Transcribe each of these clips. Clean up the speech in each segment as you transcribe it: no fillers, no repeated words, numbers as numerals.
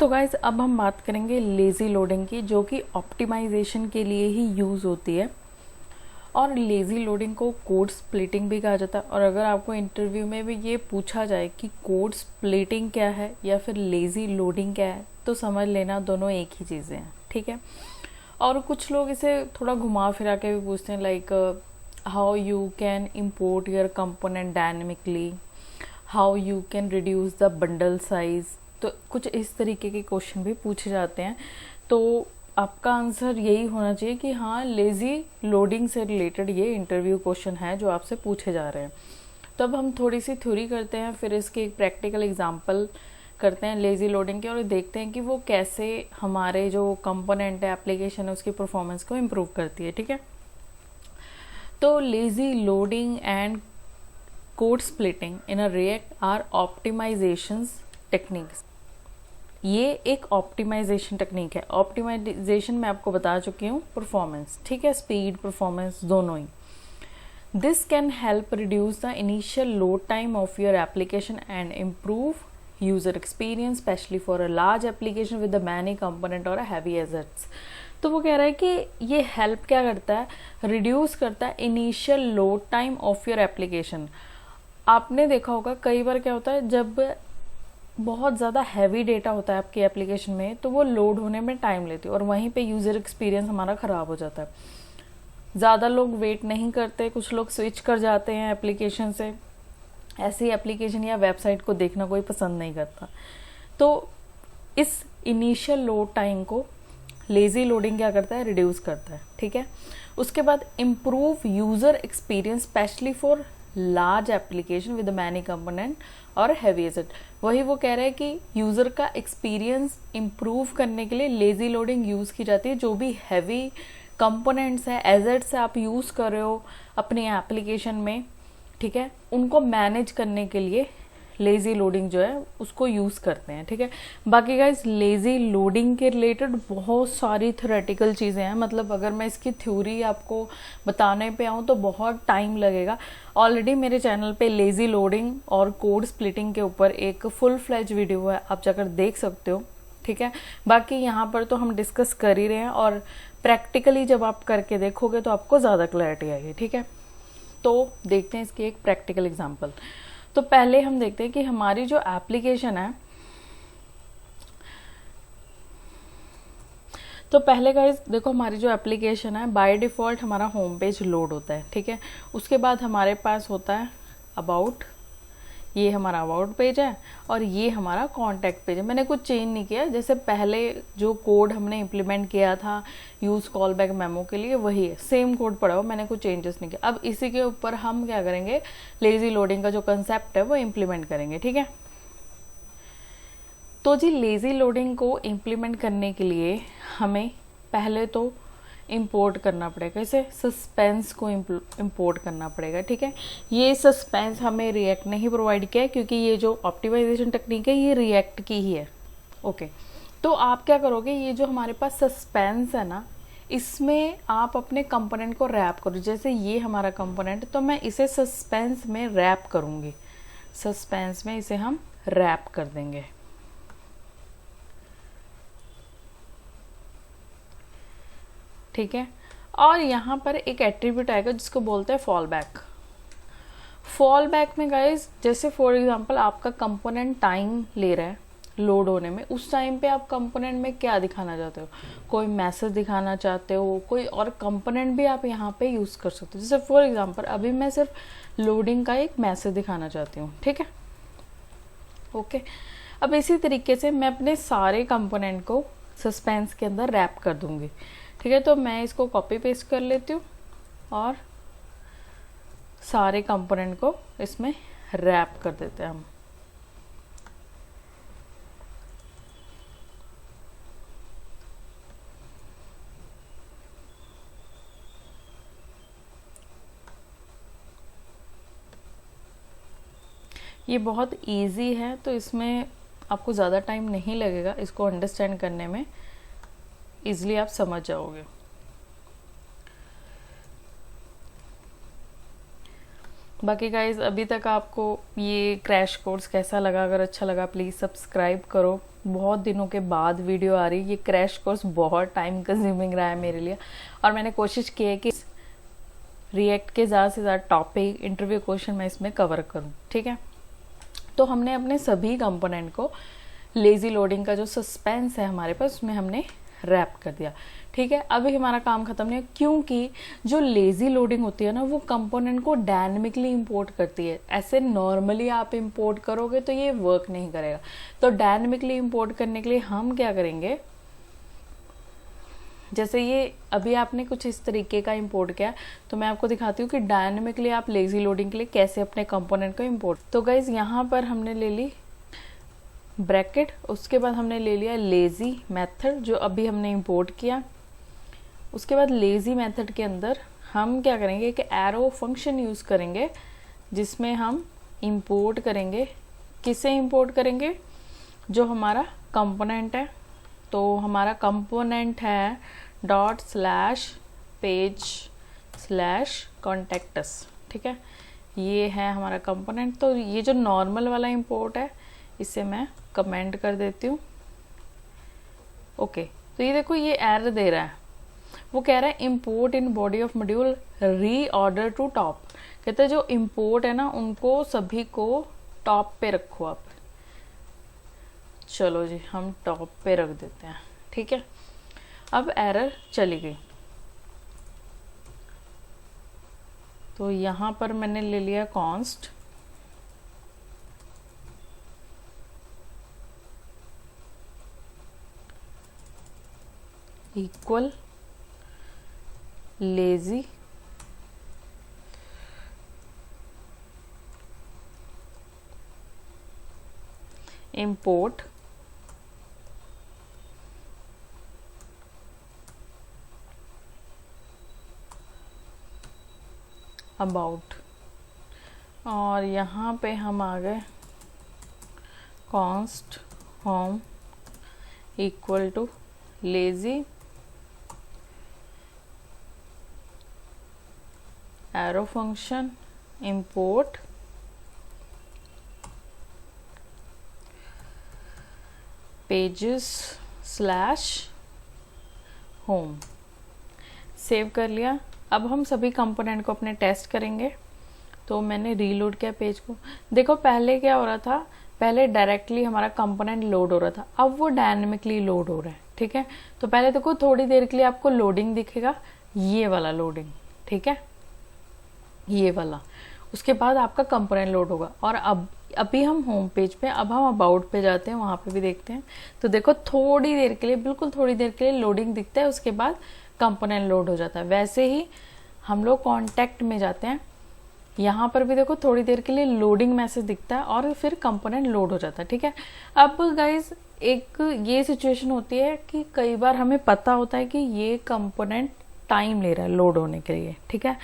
तो गाइज अब हम बात करेंगे लेज़ी लोडिंग की, जो कि ऑप्टिमाइजेशन के लिए ही यूज़ होती है। और लेज़ी लोडिंग को कोड स्प्लिटिंग भी कहा जाता है। और अगर आपको इंटरव्यू में भी ये पूछा जाए कि कोड स्प्लिटिंग क्या है या फिर लेज़ी लोडिंग क्या है, तो समझ लेना दोनों एक ही चीज़ें हैं, ठीक है। और कुछ लोग इसे थोड़ा घुमा फिरा के भी पूछते हैं, like how you can import your component dynamically, how you can reduce the bundle size. तो कुछ इस तरीके के क्वेश्चन भी पूछे जाते हैं। तो आपका आंसर यही होना चाहिए कि हाँ, लेज़ी लोडिंग से रिलेटेड ये इंटरव्यू क्वेश्चन है जो आपसे पूछे जा रहे हैं। तो अब हम थोड़ी सी थ्योरी करते हैं, फिर इसके एक प्रैक्टिकल एग्जांपल करते हैं लेज़ी लोडिंग के, और देखते हैं कि वो कैसे हमारे जो कंपोनेंट है, एप्लीकेशन है, उसकी परफॉर्मेंस को इम्प्रूव करती है, ठीक है। तो lazy loading and code splitting in a React are optimisations techniques. ये एक ऑप्टिमाइजेशन टेक्निक है। ऑप्टिमाइजेशन मैं आपको बता चुकी हूँ, परफॉर्मेंस, ठीक है, स्पीड परफॉर्मेंस दोनों ही। This can help reduce the initial load time of your application and improve user experience, specially for a large application with many component और हैवी एसेट्स। तो वो कह रहा है कि ये हेल्प क्या करता है, रिड्यूस करता है initial load time of your application. आपने देखा होगा कई बार क्या होता है, जब बहुत ज़्यादा हैवी डेटा होता है आपकी एप्लीकेशन में, तो वो लोड होने में टाइम लेती है और वहीं पे यूज़र एक्सपीरियंस हमारा ख़राब हो जाता है। ज़्यादा लोग वेट नहीं करते, कुछ लोग स्विच कर जाते हैं एप्लीकेशन से। ऐसी एप्लीकेशन या वेबसाइट को देखना कोई पसंद नहीं करता। तो इस इनिशियल लोड टाइम को लेज़ी लोडिंग क्या करता है, रिड्यूस करता है, ठीक है। उसके बाद improve user experience, specially for large application with many component और हैवी एसेट। वही वो कह रहे हैं कि यूज़र का एक्सपीरियंस इम्प्रूव करने के लिए लेज़ी लोडिंग यूज़ की जाती है। जो भी हैवी कंपोनेंट्स हैं, एसेट्स आप यूज़ कर रहे हो अपनी एप्लीकेशन में, ठीक है, उनको मैनेज करने के लिए लेज़ी लोडिंग जो है उसको यूज़ करते हैं, ठीक है। बाकी गाइज लेज़ी लोडिंग के रिलेटेड बहुत सारी थ्योरेटिकल चीज़ें हैं, मतलब अगर मैं इसकी थ्योरी आपको बताने पे आऊँ तो बहुत टाइम लगेगा। ऑलरेडी मेरे चैनल पे लेज़ी लोडिंग और कोड स्प्लिटिंग के ऊपर एक फुल फ्लेज वीडियो है, आप जाकर देख सकते हो, ठीक है। बाकी यहाँ पर तो हम डिस्कस कर ही रहे हैं, और प्रैक्टिकली जब आप करके देखोगे तो आपको ज़्यादा क्लैरिटी आएगी, ठीक है। तो देखते हैं इसकी एक प्रैक्टिकल एग्जांपल। तो पहले हम देखते हैं कि हमारी जो एप्लीकेशन है, तो पहले गाइस देखो, हमारी जो एप्लीकेशन है बाय डिफ़ॉल्ट हमारा होम पेज लोड होता है, ठीक है। उसके बाद हमारे पास होता है अबाउट, ये हमारा अबाउट पेज है, और ये हमारा कॉन्टैक्ट पेज है। मैंने कुछ चेंज नहीं किया, जैसे पहले जो कोड हमने इम्प्लीमेंट किया था यूज़ कॉल बैक मेमो के लिए वही है, सेम कोड पड़ा हुआ, मैंने कुछ चेंजेस नहीं किया। अब इसी के ऊपर हम क्या करेंगे, लेज़ी लोडिंग का जो कंसेप्ट है वो इम्प्लीमेंट करेंगे, ठीक है। तो जी लेज़ी लोडिंग को इम्प्लीमेंट करने के लिए हमें पहले तो इंपोर्ट करना पड़ेगा, इसे सस्पेंस को इंपोर्ट करना पड़ेगा, ठीक है। ये सस्पेंस हमें रिएक्ट नहीं प्रोवाइड किया है, क्योंकि ये जो ऑप्टिमाइजेशन टेक्निक है ये रिएक्ट की ही है, ओके। तो आप क्या करोगे, ये जो हमारे पास सस्पेंस है ना, इसमें आप अपने कंपोनेंट को रैप करो। जैसे ये हमारा कंपोनेंट, तो मैं इसे सस्पेंस में रैप करूँगी, सस्पेंस में इसे हम रैप कर देंगे, ठीक है। और यहाँ पर एक एट्रीब्यूट आएगा जिसको बोलते हैं फॉल बैक। फॉल बैक में गाइज, जैसे फॉर एग्जांपल आपका कंपोनेंट टाइम ले रहा है लोड होने में, उस टाइम पे आप कंपोनेंट में क्या दिखाना चाहते हो, कोई मैसेज दिखाना चाहते हो, कोई और कंपोनेंट भी आप यहाँ पे यूज़ कर सकते हो। जैसे फॉर एग्जांपल अभी मैं सिर्फ लोडिंग का एक मैसेज दिखाना चाहती हूँ, ठीक है, ओके। अब इसी तरीके से मैं अपने सारे कंपोनेंट को सस्पेंस के अंदर रैप कर दूंगी, ठीक है। तो मैं इसको कॉपी पेस्ट कर लेती हूँ और सारे कंपोनेंट को इसमें रैप कर देते हैं हम। ये बहुत इजी है, तो इसमें आपको ज़्यादा टाइम नहीं लगेगा, इसको अंडरस्टैंड करने में इजीली आप समझ जाओगे। बाकी गाइज अभी तक आपको ये क्रैश कोर्स कैसा लगा, अगर अच्छा लगा प्लीज़ सब्सक्राइब करो, बहुत दिनों के बाद वीडियो आ रही है। ये क्रैश कोर्स बहुत टाइम कंज्यूमिंग रहा है मेरे लिए, और मैंने कोशिश की है कि रिएक्ट के ज़्यादा से ज़्यादा टॉपिक, इंटरव्यू क्वेश्चन मैं इसमें कवर करूँ। ठीक है, तो हमने अपने सभी कंपोनेंट को लेज़ी लोडिंग का जो सस्पेंस है हमारे पास, उसमें हमने रैप कर दिया। ठीक है, अभी हमारा काम खत्म नहीं है, क्योंकि जो लेज़ी लोडिंग होती है ना, वो कंपोनेंट को डायनेमिकली इंपोर्ट करती है। ऐसे नॉर्मली आप इंपोर्ट करोगे तो ये वर्क नहीं करेगा। तो डायनेमिकली इंपोर्ट करने के लिए हम क्या करेंगे, जैसे ये अभी आपने कुछ इस तरीके का इंपोर्ट किया, तो मैं आपको दिखाती हूँ कि डायनेमिकली आप लेज़ी लोडिंग के लिए कैसे अपने कंपोनेंट को इंपोर्ट। तो गाइज यहाँ पर हमने ले ली ब्रैकेट, उसके बाद हमने ले लिया लेज़ी मेथड जो अभी हमने इंपोर्ट किया। उसके बाद लेज़ी मेथड के अंदर हम क्या करेंगे कि एरो फंक्शन यूज़ करेंगे, जिसमें हम इंपोर्ट करेंगे। किसे इंपोर्ट करेंगे, जो हमारा कंपोनेंट है। तो हमारा कंपोनेंट है dot slash page slash contacts. ठीक है, ये है हमारा कंपोनेंट। तो ये जो नॉर्मल वाला इंपोर्ट है, इसे मैं कमेंट कर देती हूँ। ओके, तो ये देखो ये एरर दे रहा है, वो कह रहा है import in body of module री ऑर्डर टू टॉप। कहते हैं जो इंपोर्ट है ना, उनको सभी को टॉप पे रखो आप। चलो जी, हम टॉप पे रख देते हैं। ठीक है, अब एरर चली गई। तो यहाँ पर मैंने ले लिया const equal lazy import about, और यहाँ पे हम आ गए const home equal to lazy arrow function import pages slash home. Save कर लिया। अब हम सभी कंपोनेंट को अपने टेस्ट करेंगे। तो मैंने रीलोड किया पेज को। देखो पहले क्या हो रहा था, पहले डायरेक्टली हमारा कंपोनेंट लोड हो रहा था, अब वो डायनेमिकली लोड हो रहा है। ठीक है, तो पहले देखो थोड़ी देर के लिए आपको लोडिंग दिखेगा, ये वाला लोडिंग। ठीक है, ये वाला। उसके बाद आपका कंपोनेंट लोड होगा। और अब अभी हम होम पेज पे, अब हम अबाउट पे जाते हैं, वहां पे भी देखते हैं। तो देखो थोड़ी देर के लिए, बिल्कुल थोड़ी देर के लिए लोडिंग दिखता है, उसके बाद कंपोनेंट लोड हो जाता है। वैसे ही हम लोग कॉन्टैक्ट में जाते हैं, यहाँ पर भी देखो थोड़ी देर के लिए लोडिंग मैसेज दिखता है और फिर कंपोनेंट लोड हो जाता है। ठीक है, अब गाइज एक ये सिचुएशन होती है कि कई बार हमें पता होता है कि ये कंपोनेंट टाइम ले रहा है लोड होने के लिए। ठीक है,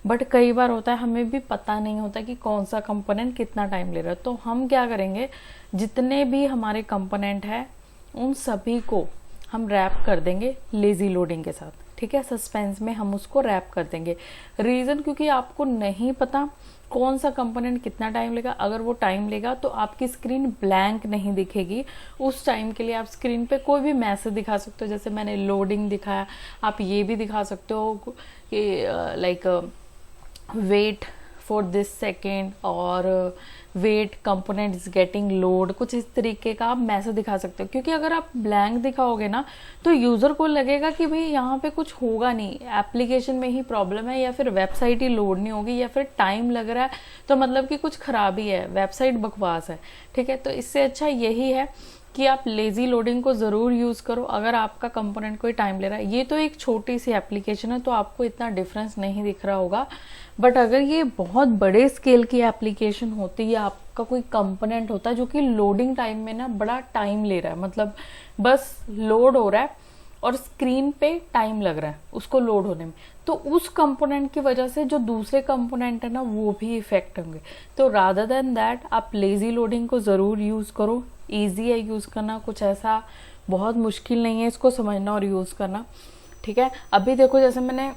बट कई बार होता है हमें भी पता नहीं होता कि कौन सा कंपोनेंट कितना टाइम ले रहा है। तो हम क्या करेंगे, जितने भी हमारे कंपोनेंट है उन सभी को हम रैप कर देंगे लेज़ी लोडिंग के साथ। ठीक है, सस्पेंस में हम उसको रैप कर देंगे। रीजन क्योंकि आपको नहीं पता कौन सा कंपोनेंट कितना टाइम लेगा। अगर वो टाइम लेगा तो आपकी स्क्रीन ब्लैंक नहीं दिखेगी। उस टाइम के लिए आप स्क्रीन पे कोई भी मैसेज दिखा सकते हो, जैसे मैंने लोडिंग दिखाया, आप ये भी दिखा सकते हो कि like wait for this second और wait component is getting load, कुछ इस तरीके का आप मैसेज दिखा सकते हो। क्योंकि अगर आप ब्लैंक दिखाओगे ना तो यूजर को लगेगा कि भाई यहाँ पे कुछ होगा नहीं, एप्लीकेशन में ही प्रॉब्लम है, या फिर वेबसाइट ही लोड नहीं होगी, या फिर टाइम लग रहा है तो मतलब कि कुछ खराबी है, वेबसाइट बकवास है। ठीक है, तो इससे अच्छा यही है कि आप लेज़ी लोडिंग को ज़रूर यूज़ करो अगर आपका कंपोनेंट कोई टाइम ले रहा है। ये तो एक छोटी सी एप्लीकेशन है तो आपको इतना डिफरेंस नहीं दिख रहा होगा, बट अगर ये बहुत बड़े स्केल की एप्लीकेशन होती है, आपका कोई कंपोनेंट होता है जो कि लोडिंग टाइम में ना बड़ा टाइम ले रहा है, मतलब बस लोड हो रहा है और स्क्रीन पे टाइम लग रहा है उसको लोड होने में, तो उस कंपोनेंट की वजह से जो दूसरे कंपोनेंट है ना वो भी इफेक्ट होंगे। तो रादर देन दैट आप लेज़ी लोडिंग को ज़रूर यूज़ करो। ईजी है यूज़ करना, कुछ ऐसा बहुत मुश्किल नहीं है इसको समझना और यूज़ करना। ठीक है, अभी देखो जैसे मैंने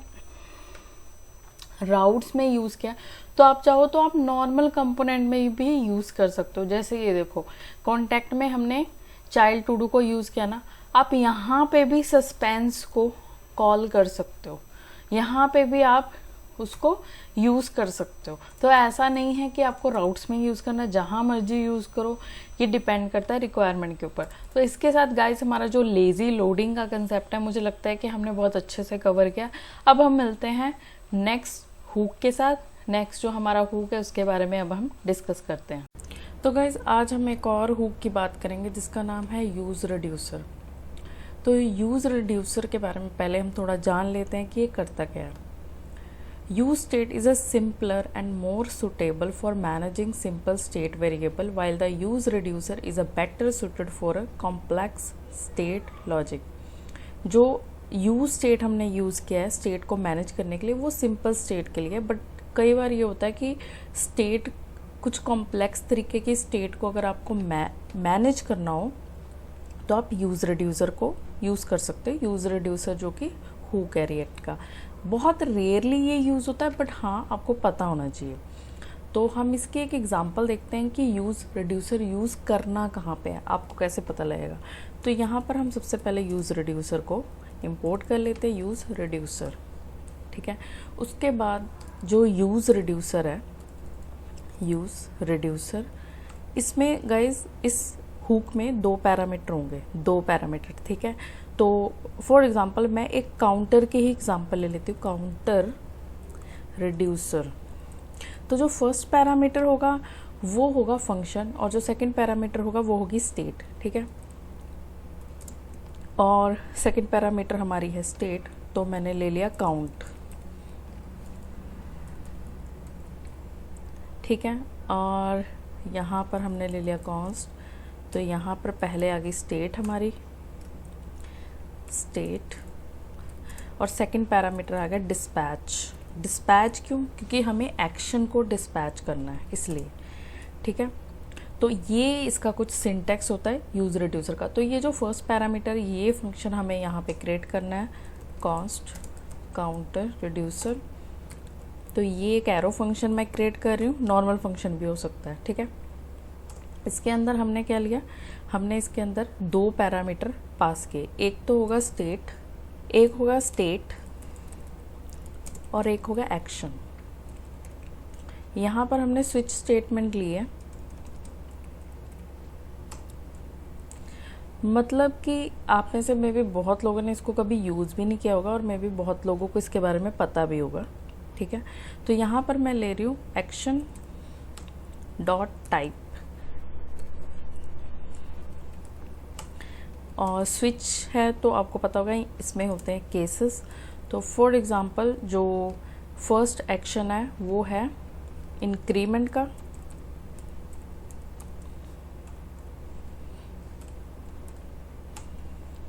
राउट्स में यूज़ किया, तो आप चाहो तो आप नॉर्मल कंपोनेंट में भी यूज़ कर सकते हो। जैसे ये देखो कॉन्टैक्ट में हमने चाइल्ड टू डू को यूज़ किया ना, आप यहाँ पे भी सस्पेंस को कॉल कर सकते हो, यहाँ पे भी आप उसको यूज़ कर सकते हो। तो ऐसा नहीं है कि आपको राउट्स में यूज़ करना, जहाँ मर्जी यूज़ करो, ये डिपेंड करता है रिक्वायरमेंट के ऊपर। तो इसके साथ गाइस हमारा जो लेज़ी लोडिंग का कंसेप्ट है, मुझे लगता है कि हमने बहुत अच्छे से कवर किया। अब हम मिलते हैं नेक्स्ट हुक के साथ। नेक्स्ट जो हमारा हुक है उसके बारे में अब हम डिस्कस करते हैं। तो गाइज आज हम एक और हुक की बात करेंगे जिसका नाम है यूज़ रिड्यूसर। तो यूज़ रिड्यूसर के बारे में पहले हम थोड़ा जान लेते हैं कि ये करता क्या है। use state is a simpler and more suitable for managing simple state variable, while the use reducer is a better suited for a complex state logic। जो use state हमने यूज़ किया है स्टेट को मैनेज करने के लिए, वो simple state के लिए, बट कई बार ये होता है कि स्टेट कुछ कॉम्प्लेक्स तरीके की स्टेट को अगर आपको मैनेज करना हो तो आप यूज़ रिड्यूसर को यूज़ कर सकते हो। यूज़ रिड्यूसर जो कि हुक है रिएक्ट का, बहुत रेयरली ये यूज़ होता है, बट हाँ आपको पता होना चाहिए। तो हम इसके एक एग्जांपल देखते हैं कि यूज़ रिड्यूसर यूज़ करना कहाँ पे है, आपको कैसे पता लगेगा। तो यहाँ पर हम सबसे पहले यूज़ रिड्यूसर को इंपोर्ट कर लेते हैं, यूज़ रिड्यूसर, ठीक है। उसके बाद जो यूज़ रिड्यूसर है, यूज़ रिड्यूसर, इसमें गाइज इस हुक में दो पैरामीटर होंगे, दो पैरामीटर, ठीक है। तो फॉर एग्जांपल मैं एक काउंटर की ही एग्जांपल ले लेती हूँ, काउंटर रिड्यूसर। तो जो फर्स्ट पैरामीटर होगा वो होगा फंक्शन, और जो सेकंड पैरामीटर होगा वो होगी स्टेट, ठीक है। और सेकंड पैरामीटर हमारी है स्टेट, तो मैंने ले लिया काउंट, ठीक है। और यहाँ पर हमने ले लिया कॉन्स्ट, तो यहाँ पर पहले आ गई स्टेट हमारी, स्टेट, और सेकंड पैरामीटर आ गया डिस्पैच। डिस्पैच क्यों? क्योंकि हमें एक्शन को डिस्पैच करना है इसलिए, ठीक है। तो ये इसका कुछ सिंटैक्स होता है यूज़ रिड्यूसर का। तो ये जो फर्स्ट पैरामीटर, ये फंक्शन हमें यहाँ पे क्रिएट करना है, कॉन्स्ट काउंटर रिड्यूसर। तो ये एक एरो फंक्शन मैं क्रिएट कर रही हूँ, नॉर्मल फंक्शन भी हो सकता है, ठीक है। इसके अंदर हमने क्या लिया, हमने इसके अंदर दो पैरामीटर पास किए, एक तो होगा स्टेट, एक होगा स्टेट और एक होगा एक्शन। यहाँ पर हमने स्विच स्टेटमेंट ली है, मतलब कि आप में से मे भी बहुत लोगों ने इसको कभी यूज़ भी नहीं किया होगा, और मे भी बहुत लोगों को इसके बारे में पता भी होगा, ठीक है। तो यहाँ पर मैं ले रही हूँ एक्शन डॉट टाइप, और स्विच है तो आपको पता होगा इसमें होते हैं केसेस। तो फॉर एग्जांपल जो फर्स्ट एक्शन है वो है इंक्रीमेंट का,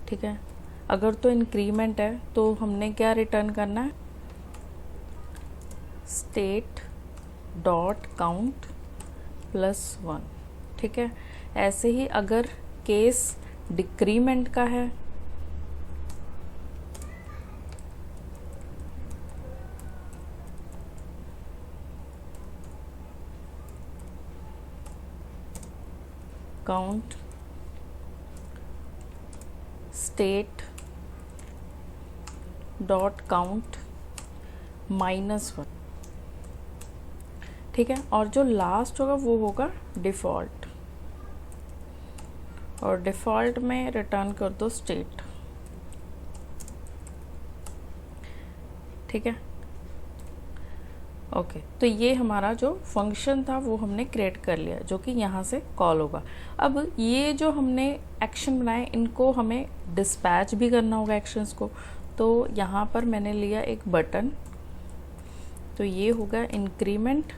ठीक है। अगर तो इंक्रीमेंट है तो हमने क्या रिटर्न करना है, स्टेट डॉट काउंट +1, ठीक है। ऐसे ही अगर केस डिक्रीमेंट का है काउंट स्टेट डॉट काउंट -1, ठीक है। और जो लास्ट होगा वो होगा डिफ़ॉल्ट, और डिफ़ॉल्ट में रिटर्न कर दो स्टेट, ठीक है। ओके, तो ये हमारा जो फंक्शन था वो हमने क्रिएट कर लिया, जो कि यहाँ से कॉल होगा। अब ये जो हमने एक्शन बनाए, इनको हमें डिस्पैच भी करना होगा एक्शंस को। तो यहाँ पर मैंने लिया एक बटन, तो ये होगा इंक्रीमेंट,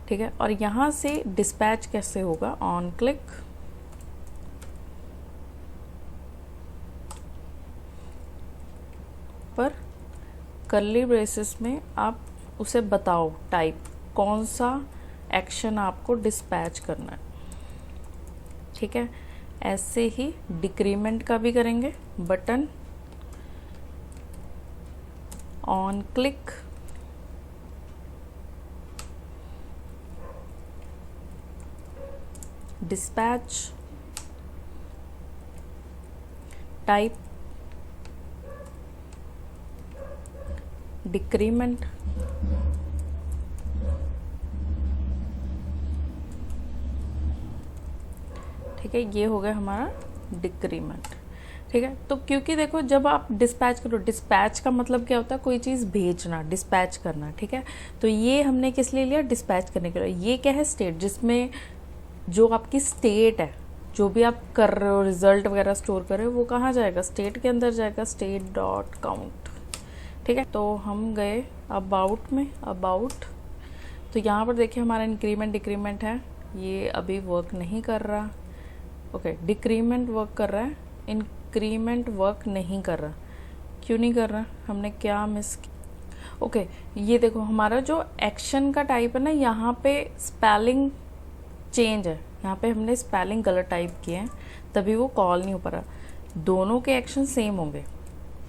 ठीक है। और यहाँ से डिस्पैच कैसे होगा, ऑन क्लिक पर कर्ली ब्रेसेस में आप उसे बताओ टाइप, कौन सा एक्शन आपको डिस्पैच करना है, ठीक है। ऐसे ही डिक्रीमेंट का भी करेंगे, button on click dispatch type, decrement, ठीक है, ये हो गया हमारा डिक्रीमेंट। ठीक है, तो क्योंकि देखो जब आप डिस्पैच करो, डिस्पैच का मतलब क्या होता है, कोई चीज़ भेजना, डिस्पैच करना। ठीक है, तो ये हमने किस लिए लिया, डिस्पैच करने के लिए। ये क्या है, स्टेट, जिसमें जो आपकी स्टेट है, जो भी आप कर रहे हो, रिजल्ट वगैरह स्टोर कर रहे हो, वो कहाँ जाएगा, स्टेट के अंदर जाएगा, स्टेट डॉट काउंट। ठीक है, तो हम गए अबाउट में, अबाउट, तो यहाँ पर देखिए हमारा इंक्रीमेंट डिक्रीमेंट है, ये अभी वर्क नहीं कर रहा। ओके, डिक्रीमेंट वर्क कर रहा है, इंक्रीमेंट वर्क नहीं कर रहा। क्यों नहीं कर रहा, हमने क्या मिस किया। ओके, ये देखो हमारा जो एक्शन का टाइप है ना, यहाँ पे स्पेलिंग चेंज है, यहाँ पे हमने स्पेलिंग गलत टाइप किए हैं, तभी वो कॉल नहीं हो पा रहा। दोनों के एक्शन सेम होंगे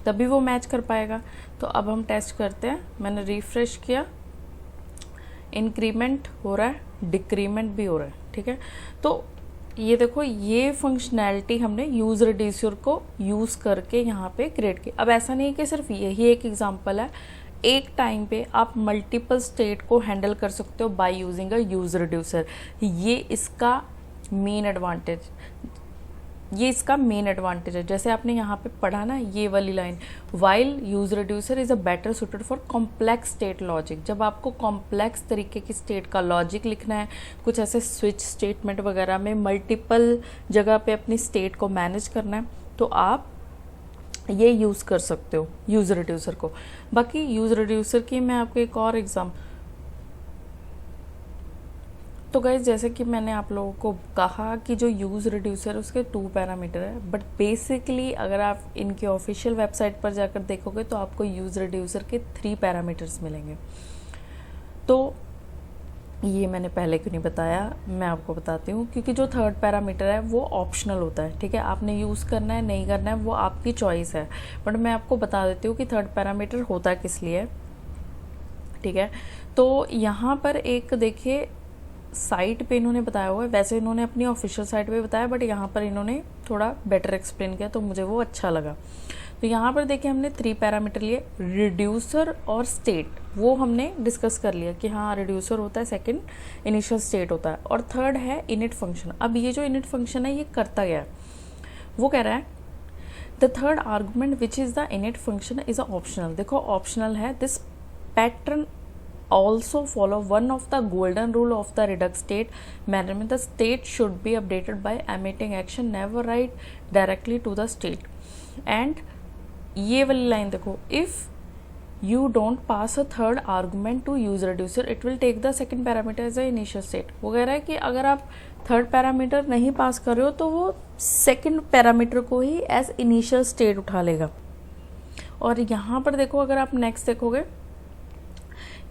तभी वो मैच कर पाएगा। तो अब हम टेस्ट करते हैं, मैंने रिफ्रेश किया, इंक्रीमेंट हो रहा है, डिक्रीमेंट भी हो रहा है। ठीक है, तो ये देखो ये फंक्शनैलिटी हमने यूज रिड्यूसर को यूज करके यहाँ पे क्रिएट की। अब ऐसा नहीं है कि सिर्फ यही एक एग्जांपल है, एक टाइम पे आप मल्टीपल स्टेट को हैंडल कर सकते हो बाय यूजिंग अ यूज रिड्यूसर। ये इसका मेन एडवांटेज, ये इसका मेन एडवांटेज है। जैसे आपने यहाँ पे पढ़ा ना ये वाली line, while use reducer is a better suited for complex state logic. जब आपको कॉम्प्लेक्स तरीके की स्टेट का लॉजिक लिखना है, कुछ ऐसे स्विच स्टेटमेंट वगैरह में मल्टीपल जगह पे अपनी स्टेट को मैनेज करना है, तो आप ये यूज़ कर सकते हो यूज रिड्यूसर को। बाकी यूज रिड्यूसर की मैं आपको एक और एग्जाम्पल, तो गाइज जैसे कि मैंने आप लोगों को कहा कि जो यूज़ रिड्यूसर उसके 2 पैरामीटर है, बट बेसिकली अगर आप इनके ऑफिशियल वेबसाइट पर जाकर देखोगे तो आपको यूज़ रिड्यूसर के 3 पैरामीटर्स मिलेंगे। तो ये मैंने पहले क्यों नहीं बताया, मैं आपको बताती हूँ, क्योंकि जो 3rd पैरामीटर है वो ऑप्शनल होता है। ठीक है, आपने यूज़ करना है नहीं करना है वो आपकी चॉइस है, बट मैं आपको बता देती हूँ कि 3rd पैरामीटर होता किस लिए। ठीक है, तो यहाँ पर एक देखिए साइट पे इन्होंने बताया हुआ है, वैसे इन्होंने अपनी ऑफिशियल साइट पे बताया, बट यहाँ पर इन्होंने थोड़ा बेटर एक्सप्लेन किया तो मुझे वो अच्छा लगा। तो यहाँ पर देखिए हमने 3 पैरामीटर लिए, रिड्यूसर और स्टेट, वो हमने डिस्कस कर लिया कि हाँ रिड्यूसर होता है, सेकंड इनिशियल स्टेट होता है, और 3rd है इनिट फंक्शन। अब ये जो इनिट फंक्शन है ये करता गया है, वो कह रहा है the 3rd argument which is the init function is a optional. देखो ऑप्शनल है, this pattern also follow one of the golden rule of the redux state management. The state should be updated by emitting action, never write directly to the state. And ये वाली line देखो, if you don't pass a 3rd argument to use reducer it will take the second parameter as a initial state। वो कह रहा है कि अगर आप 3rd पैरामीटर नहीं पास कर रहे हो तो वो सेकंड पैरामीटर को ही एज इनिशियल स्टेट उठा लेगा। और यहाँ पर देखो अगर आप नेक्स्ट देखोगे,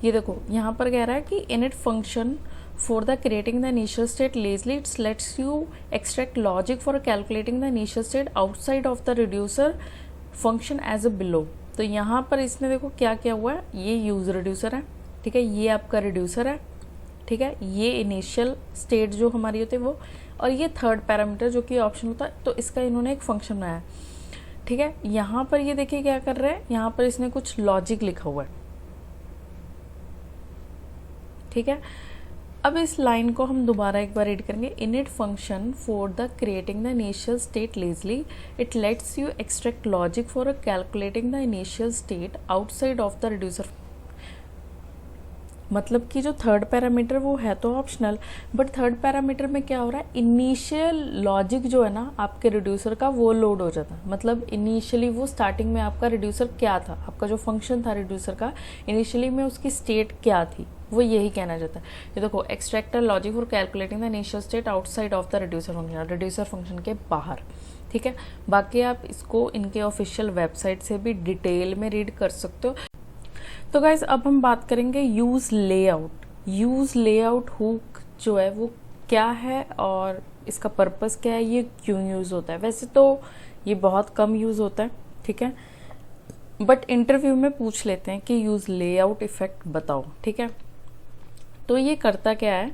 ये देखो यहाँ पर कह रहा है कि init function for the creating the initial state lazily it's lets you extract logic for calculating the initial state outside of the reducer function as a below. तो यहाँ पर इसने देखो क्या क्या हुआ है, ये यूज रिड्यूसर है, ठीक है, ये आपका रिड्यूसर है, ठीक है, ये इनिशियल स्टेट जो हमारी होती है वो, और ये 3rd पैरामीटर जो कि ऑप्शन होता है, तो इसका इन्होंने एक फंक्शन बनाया है। ठीक है, यहाँ पर ये देखिए क्या कर रहे हैं, यहाँ पर इसने कुछ लॉजिक लिखा हुआ है। ठीक है, अब इस लाइन को हम दोबारा एक बार रीड करेंगे, init function for the creating the initial state Leslie it let's you extract logic for calculating the initial state outside of the reducer. मतलब कि जो 3rd पैरामीटर वो है तो ऑप्शनल, बट 3rd पैरामीटर में क्या हो रहा है, इनिशियल लॉजिक जो है ना आपके रिड्यूसर का वो लोड हो जाता है। मतलब इनिशियली वो स्टार्टिंग में आपका रिड्यूसर क्या था, आपका जो फंक्शन था रिड्यूसर का इनिशियली में उसकी स्टेट क्या थी, वो यही कहना चाहता है। ये देखो extract logic for calculating the initial state outside of the reducer function, reducer function के बाहर। ठीक है, बाकी आप इसको इनके ऑफिशियल वेबसाइट से भी डिटेल में रीड कर सकते हो। तो गाइज अब हम बात करेंगे use layout. Use layout hook जो है वो क्या है और इसका पर्पस क्या है, ये क्यों यूज होता है। वैसे तो ये बहुत कम यूज होता है, ठीक है, बट इंटरव्यू में पूछ लेते हैं कि यूज लेआउट इफेक्ट बताओ। ठीक है, तो ये करता क्या है,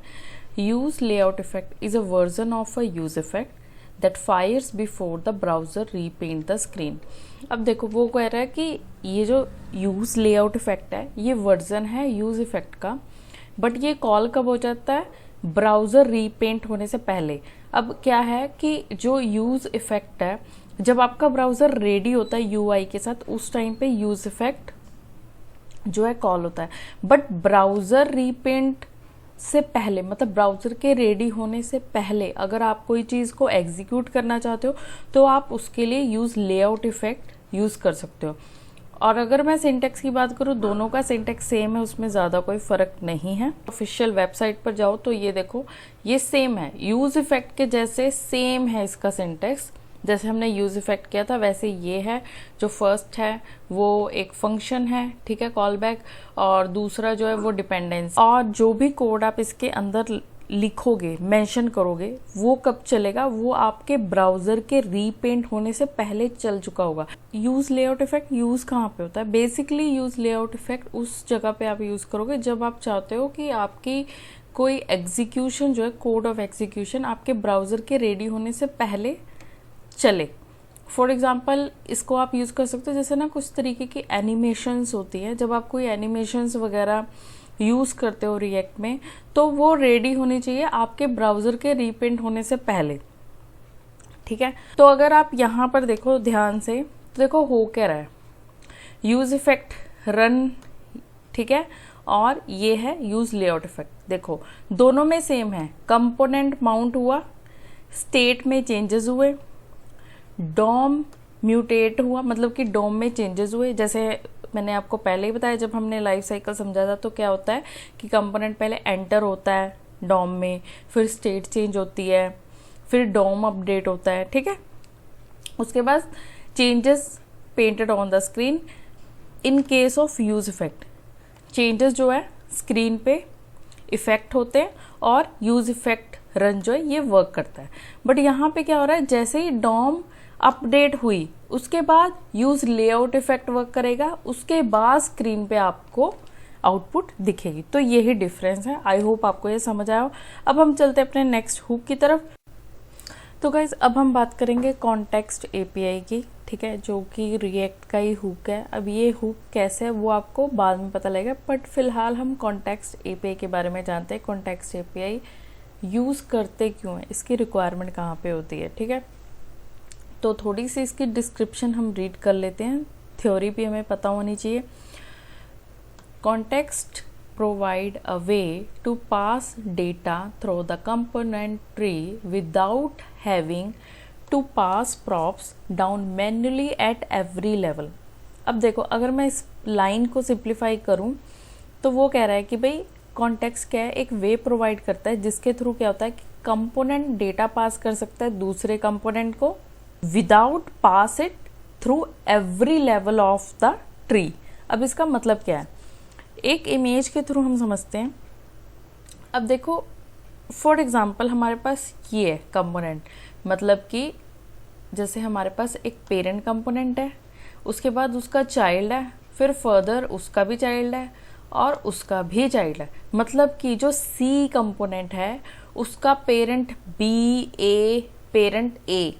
use layout effect is a version of a use effect that fires before the browser repaint the screen. अब देखो वो कह रहा है कि ये जो यूज लेआउट इफेक्ट है ये वर्जन है यूज इफेक्ट का, बट ये कॉल कब हो जाता है, ब्राउजर रीपेंट होने से पहले। अब क्या है कि जो यूज इफेक्ट है, जब आपका ब्राउजर रेडी होता है यूआई के साथ, उस टाइम पे यूज इफेक्ट जो है कॉल होता है। बट ब्राउजर रीपेंट से पहले, मतलब ब्राउजर के रेडी होने से पहले अगर आप कोई चीज को एग्जीक्यूट करना चाहते हो तो आप उसके लिए यूज लेआउट इफेक्ट यूज कर सकते हो। और अगर मैं सिंटेक्स की बात करूँ, दोनों का सिंटेक्स सेम है, उसमें ज़्यादा कोई फ़र्क नहीं है। ऑफिशियल वेबसाइट पर जाओ तो ये देखो ये सेम है, यूज इफेक्ट के जैसे सेम है इसका सिंटेक्स। जैसे हमने यूज इफेक्ट किया था वैसे ये है। जो फर्स्ट है वो एक फंक्शन है, ठीक है, कॉल बैक, और दूसरा जो है वो डिपेंडेंस। और जो भी कोड आप इसके अंदर लिखोगे, मेंशन करोगे, वो कब चलेगा, वो आपके ब्राउजर के रीपेंट होने से पहले चल चुका होगा। यूज लेआउट इफेक्ट यूज कहाँ पे होता है, बेसिकली यूज लेआउट इफेक्ट उस जगह पे आप यूज करोगे जब आप चाहते हो कि आपकी कोई एग्जीक्यूशन जो है, कोड ऑफ एग्जीक्यूशन आपके ब्राउजर के रेडी होने से पहले चले। फॉर एग्जाम्पल इसको आप यूज कर सकते हो, जैसे ना कुछ तरीके की एनिमेशंस होती है, जब आप कोई एनिमेशंस वगैरह यूज करते हो रिएक्ट में, तो वो रेडी होनी चाहिए आपके ब्राउजर के रीपेंट होने से पहले, ठीक है। तो अगर आप यहाँ पर देखो ध्यान से, तो देखो हो क्या रहा है, यूज इफेक्ट रन, ठीक है, और ये है यूज लेआउट इफेक्ट। देखो दोनों में सेम है, कंपोनेंट माउंट हुआ, स्टेट में चेंजेस हुए, डॉम म्यूटेट हुआ, मतलब कि डॉम में चेंजेस हुए। जैसे मैंने आपको पहले ही बताया जब हमने लाइफ साइकिल समझा था, तो क्या होता है कि कंपोनेंट पहले एंटर होता है डॉम में, फिर स्टेट चेंज होती है, फिर डॉम अपडेट होता है, ठीक है। उसके बाद changes painted on the screen. In case of use effect, changes जो है स्क्रीन पे इफेक्ट होते हैं और यूज इफेक्ट रन जो है ये वर्क करता है। बट यहाँ पे क्या हो रहा है, जैसे ही डॉम अपडेट हुई उसके बाद यूज लेआउट इफेक्ट वर्क करेगा, उसके बाद स्क्रीन पे आपको आउटपुट दिखेगी। तो यही डिफरेंस है। आई होप आपको ये समझ आया हो। अब हम चलते हैं अपने नेक्स्ट हुक की तरफ। तो गाइज अब हम बात करेंगे कॉन्टेक्स्ट एपीआई की, ठीक है, जो कि रिएक्ट का ही हुक है। अब ये हुक कैसे है वो आपको बाद में पता लगेगा, बट फिलहाल हम कॉन्टेक्स्ट एपीआई के बारे में जानते हैं। कॉन्टेक्स्ट एपीआई यूज करते क्यों है, इसकी रिक्वायरमेंट कहाँ पे होती है, ठीक है। तो थोड़ी सी इसकी डिस्क्रिप्शन हम रीड कर लेते हैं, थ्योरी भी हमें पता होनी चाहिए। Context provide a way to pass data through the component tree without having to pass props down manually at every level। अब देखो अगर मैं इस लाइन को सिंप्लीफाई करूं तो वो कह रहा है कि भाई कॉन्टेक्स्ट क्या है, एक वे प्रोवाइड करता है जिसके थ्रू क्या होता है कि कंपोनेंट डेटा पास कर सकता है दूसरे कंपोनेंट को without pass it through every level of the tree. अब इसका मतलब क्या है, एक इमेज के थ्रू हम समझते हैं। अब देखो फॉर एग्जांपल हमारे पास ये है कंपोनेंट, मतलब कि जैसे हमारे पास एक पेरेंट कंपोनेंट है, उसके बाद उसका चाइल्ड है, फिर फर्दर उसका भी चाइल्ड है और उसका भी चाइल्ड है। मतलब कि जो सी कंपोनेंट है उसका पेरेंट बी, ए, पेरेंट ए,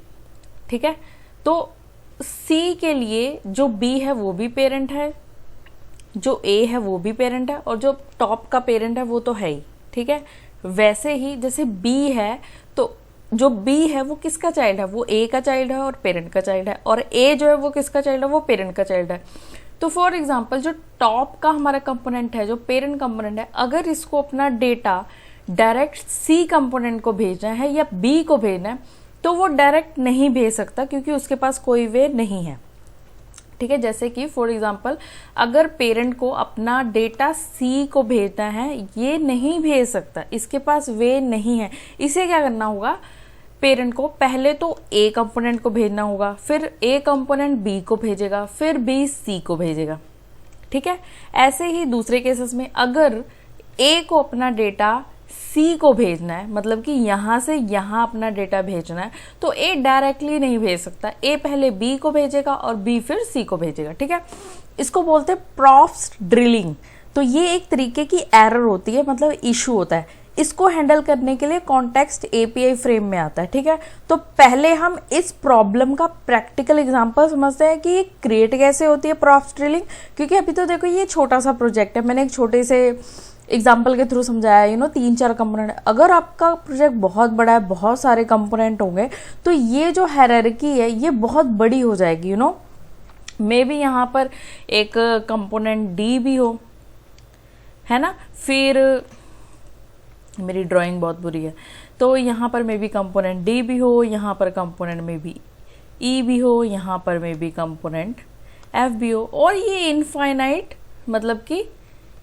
ठीक है। तो सी के लिए जो बी है वो भी पेरेंट है, जो ए है वो भी पेरेंट है, और जो टॉप का पेरेंट है वो तो है ही, ठीक है। वैसे ही जैसे बी है तो जो बी है वो किसका चाइल्ड है, वो ए का चाइल्ड है और पेरेंट का चाइल्ड है, और ए जो है वो किसका चाइल्ड है, वो पेरेंट का चाइल्ड है। तो फॉर एग्जांपल जो टॉप का हमारा कंपोनेंट है, जो पेरेंट कंपोनेंट है, अगर इसको अपना डेटा डायरेक्ट सी कंपोनेंट को भेजना है या बी को भेजना है तो वो डायरेक्ट नहीं भेज सकता क्योंकि उसके पास कोई वे नहीं है, ठीक है। जैसे कि फॉर एग्जांपल अगर पेरेंट को अपना डेटा सी को भेजना है, ये नहीं भेज सकता, इसके पास वे नहीं है। इसे क्या करना होगा, पेरेंट को पहले तो ए कंपोनेंट को भेजना होगा, फिर ए कंपोनेंट बी को भेजेगा, फिर बी सी को भेजेगा, ठीक है। ऐसे ही दूसरे केसेस में अगर ए को अपना डेटा सी को भेजना है, मतलब कि यहां से यहां अपना डेटा भेजना है, तो ए डायरेक्टली नहीं भेज सकता, ए पहले बी को भेजेगा और बी फिर सी को भेजेगा, ठीक है। इसको बोलते हैं प्रॉप्स ड्रिलिंग। तो ये एक तरीके की एरर होती है, मतलब इशू होता है। इसको हैंडल करने के लिए कॉन्टेक्स्ट एपीआई फ्रेम में आता है, ठीक है। तो पहले हम इस प्रॉब्लम का प्रैक्टिकल एग्जांपल समझते हैं कि ये क्रिएट कैसे होती है प्रॉप्स ड्रिलिंग। क्योंकि अभी तो देखो ये छोटा सा प्रोजेक्ट है, मैंने एक छोटे से एग्जाम्पल के थ्रू समझाया 3-4 कंपोनेंट। अगर आपका प्रोजेक्ट बहुत बड़ा है, बहुत सारे कंपोनेंट होंगे, तो ये जो हायरार्की है ये बहुत बड़ी हो जाएगी। मे बी यहाँ पर एक कंपोनेंट डी भी हो, है ना। फिर मेरी ड्राइंग बहुत बुरी है, तो यहाँ पर मे बी कंपोनेंट डी भी हो, यहाँ पर कंपोनेंट में भी ई भी हो, यहाँ पर मे बी कंपोनेंट एफ भी हो, और ये इनफाइनाइट मतलब कि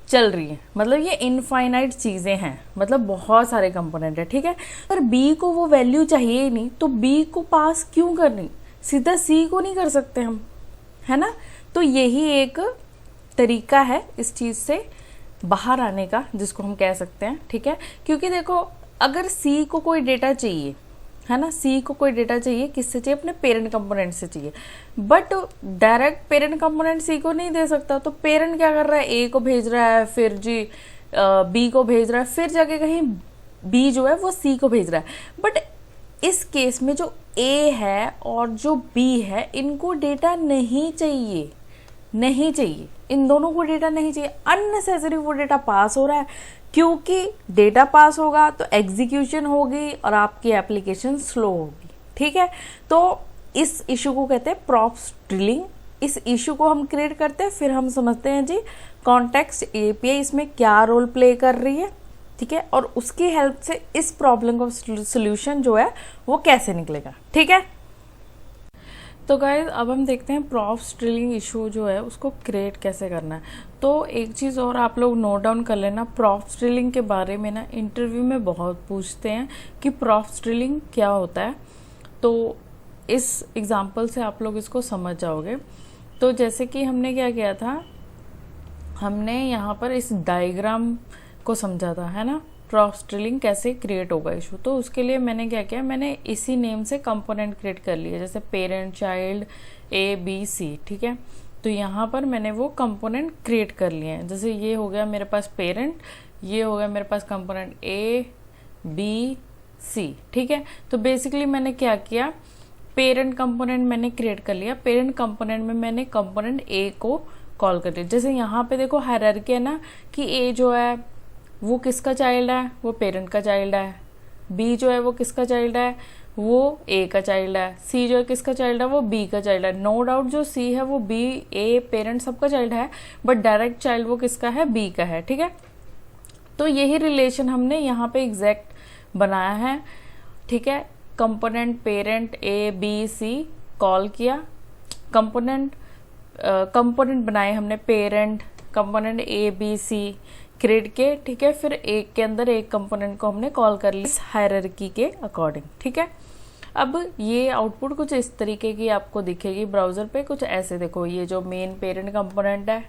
चल रही है, मतलब ये इनफाइनाइट चीज़ें हैं, मतलब बहुत सारे कंपोनेंट है, ठीक है। पर बी को वो वैल्यू चाहिए ही नहीं, तो बी को पास क्यों करनी, सीधा सी को नहीं कर सकते हम, है ना। तो यही एक तरीका है इस चीज़ से बाहर आने का, जिसको हम कह सकते हैं, ठीक है। क्योंकि देखो अगर सी को कोई डेटा चाहिए, है ना, सी को कोई डेटा चाहिए, किससे चाहिए, अपने पेरेंट कंपोनेंट से चाहिए, but direct parent component C को नहीं दे सकता। तो पेरेंट क्या कर रहा है, ए को भेज रहा है, फिर जी बी को भेज रहा है, फिर जाके कहीं बी जो है वो सी को भेज रहा है। बट इस केस में जो ए है और जो बी है, इनको डेटा नहीं चाहिए, नहीं चाहिए, इन दोनों को डेटा नहीं चाहिए, अननेसेसरी वो डेटा पास हो रहा है। क्योंकि डेटा पास होगा तो एग्जीक्यूशन होगी और आपकी एप्लीकेशन स्लो होगी, ठीक है। तो इस इशू को कहते हैं प्रॉप्स ड्रिलिंग। इस इशू को हम क्रिएट करते हैं, फिर हम समझते हैं जी कॉन्टेक्स्ट एपीआई इसमें क्या रोल प्ले कर रही है, ठीक है, और उसकी हेल्प से इस प्रॉब्लम का सोल्यूशन जो है वो कैसे निकलेगा, ठीक है। तो गाइज अब हम देखते हैं प्रॉप्स ड्रिलिंग इशू जो है उसको क्रिएट कैसे करना है। तो एक चीज़ और आप लोग नोट डाउन कर लेना, प्रॉप्स ड्रिलिंग के बारे में ना इंटरव्यू में बहुत पूछते हैं कि प्रॉप्स ड्रिलिंग क्या होता है। तो इस एग्जांपल से आप लोग इसको समझ जाओगे। तो जैसे कि हमने क्या किया था, हमने यहाँ पर इस डायग्राम को समझा था, है ना, प्रॉप्स ड्रिलिंग कैसे क्रिएट होगा इशू। तो उसके लिए मैंने क्या किया, मैंने इसी नेम से कंपोनेंट क्रिएट कर लिए, जैसे parent, child, A B C, ठीक है। तो यहाँ पर मैंने वो कंपोनेंट क्रिएट कर लिए हैं। जैसे ये हो गया मेरे पास पेरेंट, ये हो गया मेरे पास कंपोनेंट ए बी सी, ठीक है। तो बेसिकली मैंने क्या किया, पेरेंट कंपोनेंट मैंने क्रिएट कर लिया, पेरेंट कंपोनेंट में मैंने कंपोनेंट ए को कॉल कर लिया। जैसे यहाँ पे देखो हायरार्की है ना, कि ए जो है वो किसका चाइल्ड है, वो पेरेंट का चाइल्ड है, बी जो है वो किसका चाइल्ड है, वो ए का चाइल्ड है, सी जो है किसका चाइल्ड है, वो बी का चाइल्ड है। नो डाउट जो सी है वो बी, ए, पेरेंट सबका चाइल्ड है, बट डायरेक्ट चाइल्ड वो किसका है, बी का है, ठीक है। तो यही रिलेशन हमने यहाँ पे एग्जैक्ट बनाया है, ठीक है। Component parent A B C call किया, कंपोनेंट बनाए हमने parent component A B C create के, ठीक है। फिर एक के अंदर एक कंपोनेंट को हमने कॉल कर लिया इस हायरार्की के अकॉर्डिंग, ठीक है। अब ये आउटपुट कुछ इस तरीके की आपको दिखेगी ब्राउजर पे, कुछ ऐसे देखो, ये जो मेन पेरेंट कंपोनेंट है,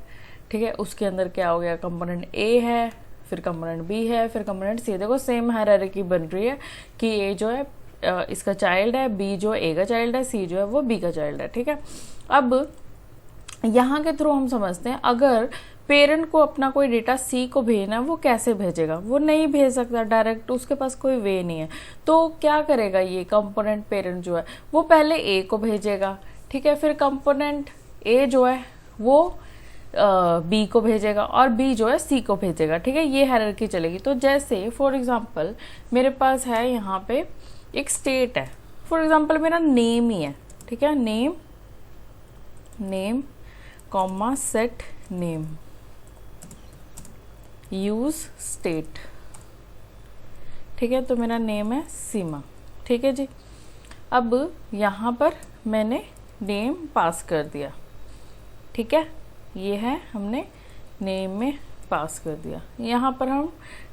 ठीक है, उसके अंदर क्या हो गया, कंपोनेंट ए है, फिर कंपोनेंट बी है, फिर कंपोनेंट सी। देखो सेम हायरार्की बन रही है कि ए जो है इसका चाइल्ड है, बी जो ए का चाइल्ड है, सी जो है वो बी का चाइल्ड है, ठीक है। अब यहाँ के थ्रू हम समझते हैं, अगर पेरेंट को अपना कोई डेटा सी को भेजना है, वो कैसे भेजेगा, वो नहीं भेज सकता डायरेक्ट, उसके पास कोई वे नहीं है। तो क्या करेगा ये कंपोनेंट पेरेंट जो है, वो पहले ए को भेजेगा, ठीक है, फिर कंपोनेंट ए जो है वो बी को भेजेगा, और बी जो है सी को भेजेगा, ठीक है। ये हायरार्की चलेगी। तो जैसे फॉर एग्जांपल मेरे पास है यहाँ पे एक स्टेट है, फॉर एग्जांपल मेरा नेम ही है, ठीक है, name comma set name use state, ठीक है। तो मेरा नेम है सीमा, ठीक है जी। अब यहाँ पर मैंने नेम पास कर दिया, ठीक है, ये है हमने नेम में पास कर दिया। यहाँ पर हम